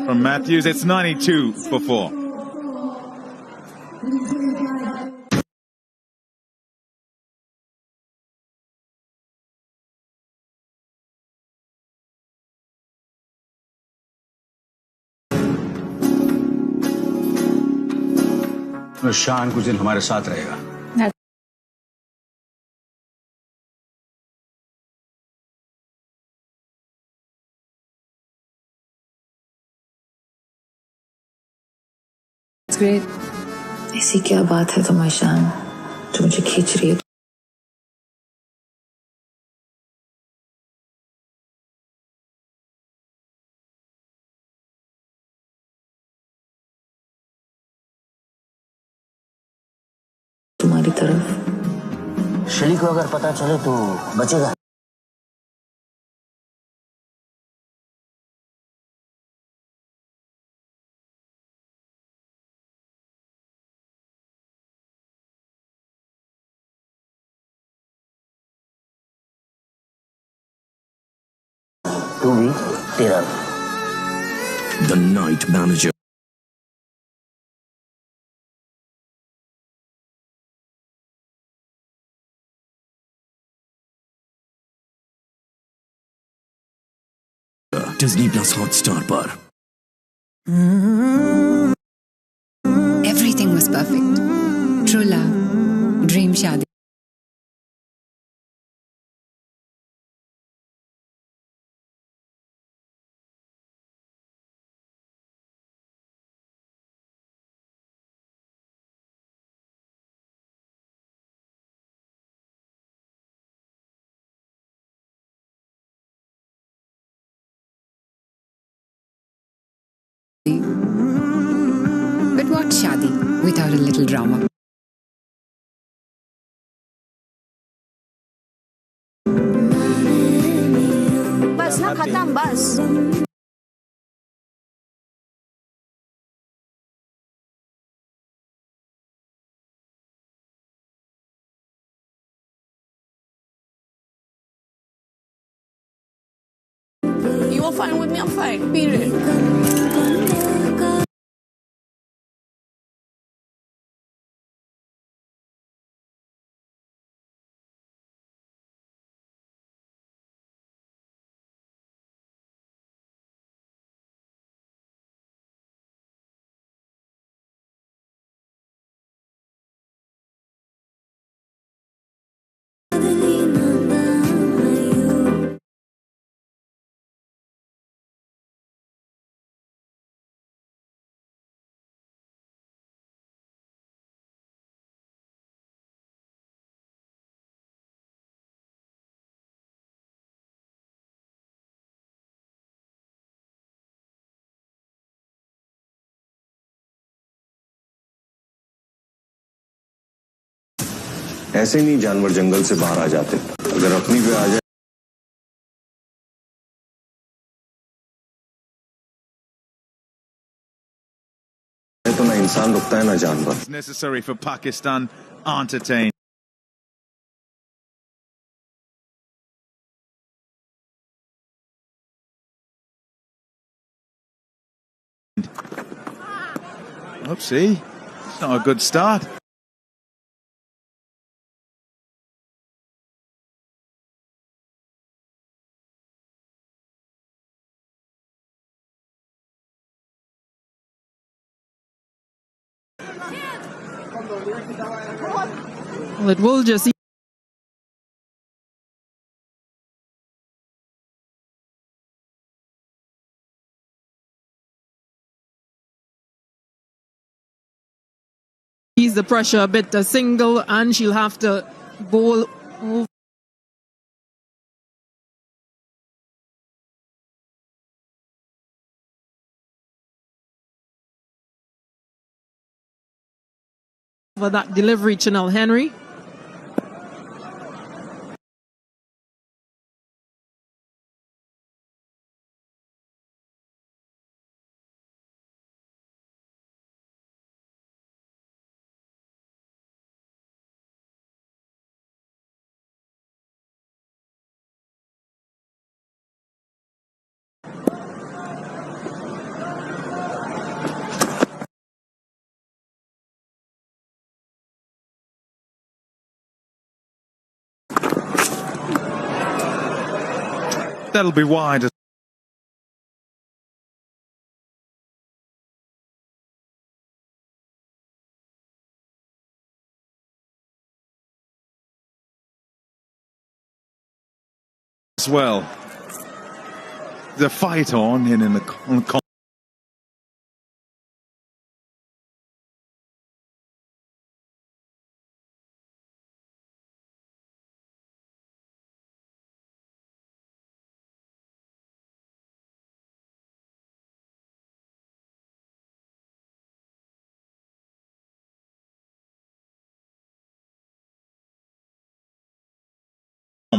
From Matthews, it's 92 for 4. तो शान कुछ दिन हमारे साथ रहेगा। ऐसी क्या बात है तुम्हारी शान जो मुझे खींच रही है? तुम्हारी तरफ शली को अगर पता चले तो बचेगा। तू भी तेरा। The Night Manager. Disney Plus Hotstar पर। Everything was perfect. True love, dream शादी। But what शादी without a little drama? बस ना खत्म बस। You are fine with me, I'm fine. Period. ऐसे नहीं जानवर जंगल से बाहर आ जाते। अगर अपनी पे आ जाए तो ना इंसान रुकता है ना जानवर। It's necessary for Pakistan entertain. Oopsie, it's not a good start. Well, it will just ease the pressure a bit. A single, and she'll have to bowl over. For that delivery, Chanel Henry. That'll be wide. as well. The fight on in the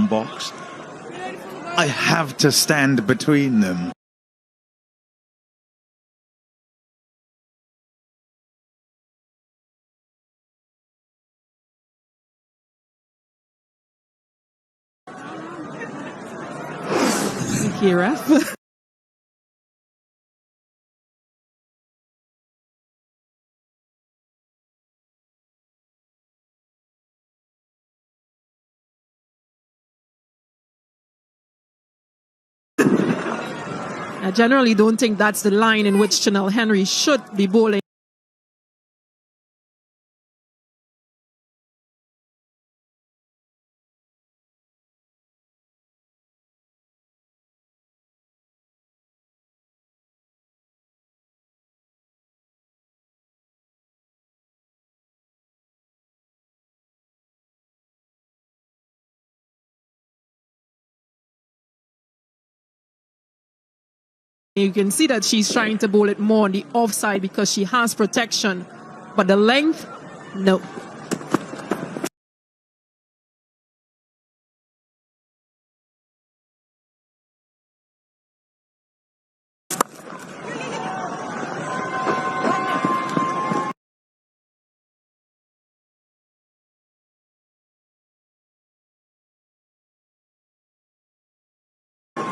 box. I have to stand between them. Kira. I generally don't think that's the line in which Chanel Henry should be bowling. You can see that she's trying to bowl it more on the offside because she has protection. But the length, no.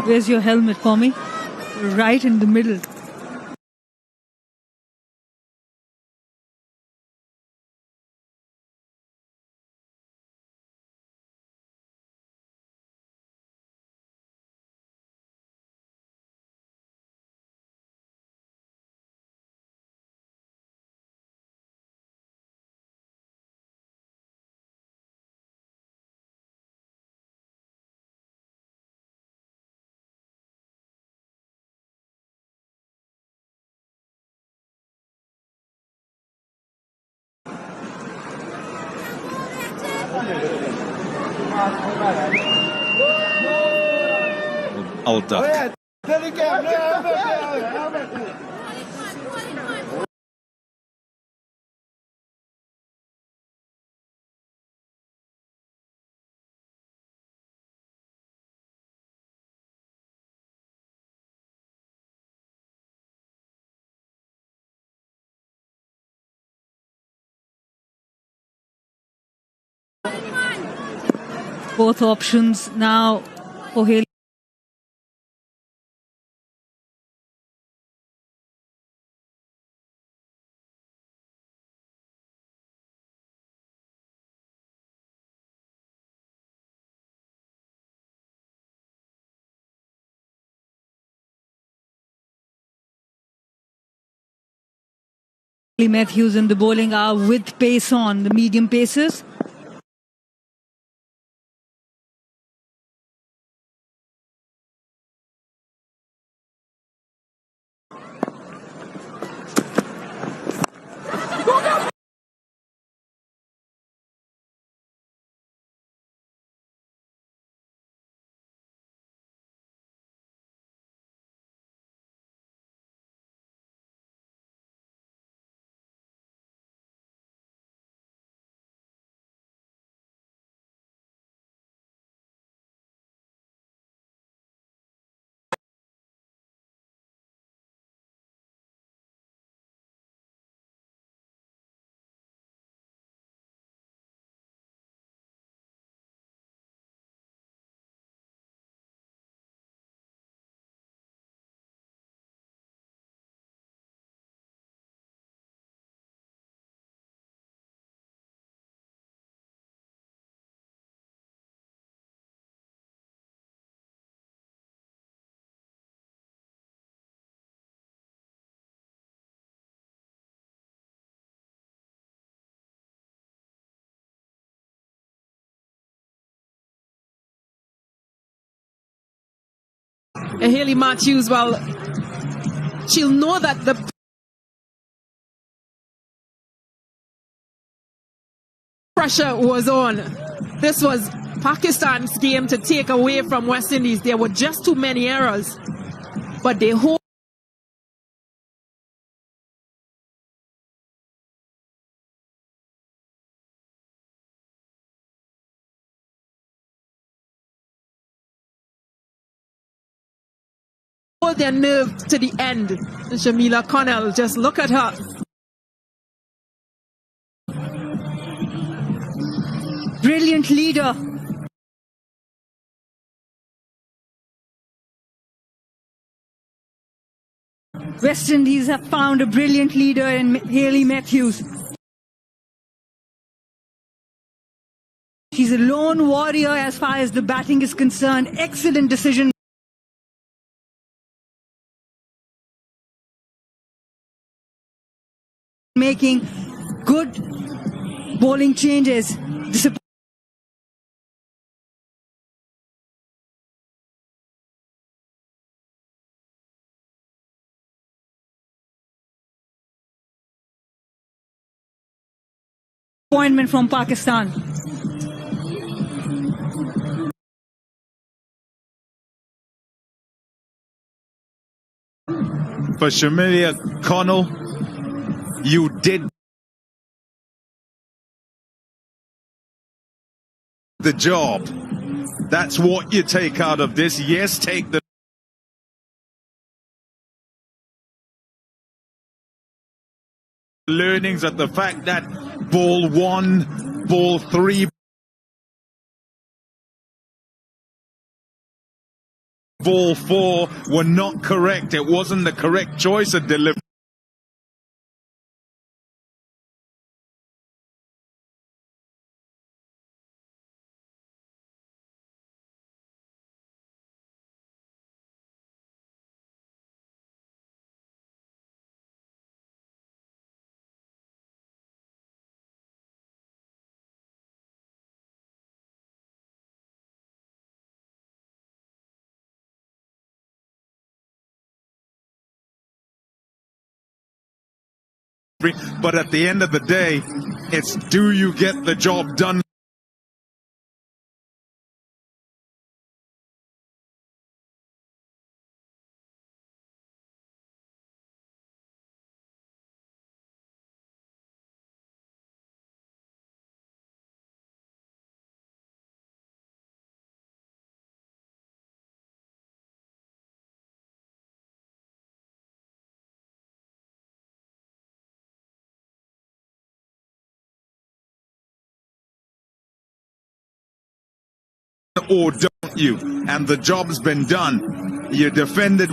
Where's your helmet for me? Right in the middle. I'll duck. Both options now for Haley. Matthews in the bowling are with pace on, the medium paces. Hayley Matthews, well, she'll know that the pressure was on. This was Pakistan's game to take away from West Indies. There were just too many errors, but they hold. Their nerve to the end. And Shamila Connell, just look at her. Brilliant leader. West Indies have found a brilliant leader in Hayley Matthews. She's a lone warrior as far as the batting is concerned. Excellent decision. Making good bowling changes. Disappointment from Pakistan. For Shamila Connell, you did the job. That's what you take out of this. Yes, take the learnings of the fact that ball 1, ball 3, ball 4 were not correct. It wasn't the correct choice of delivery. But at the end of the day, it's do you get the job done? Or don't you? And the job's been done. You defended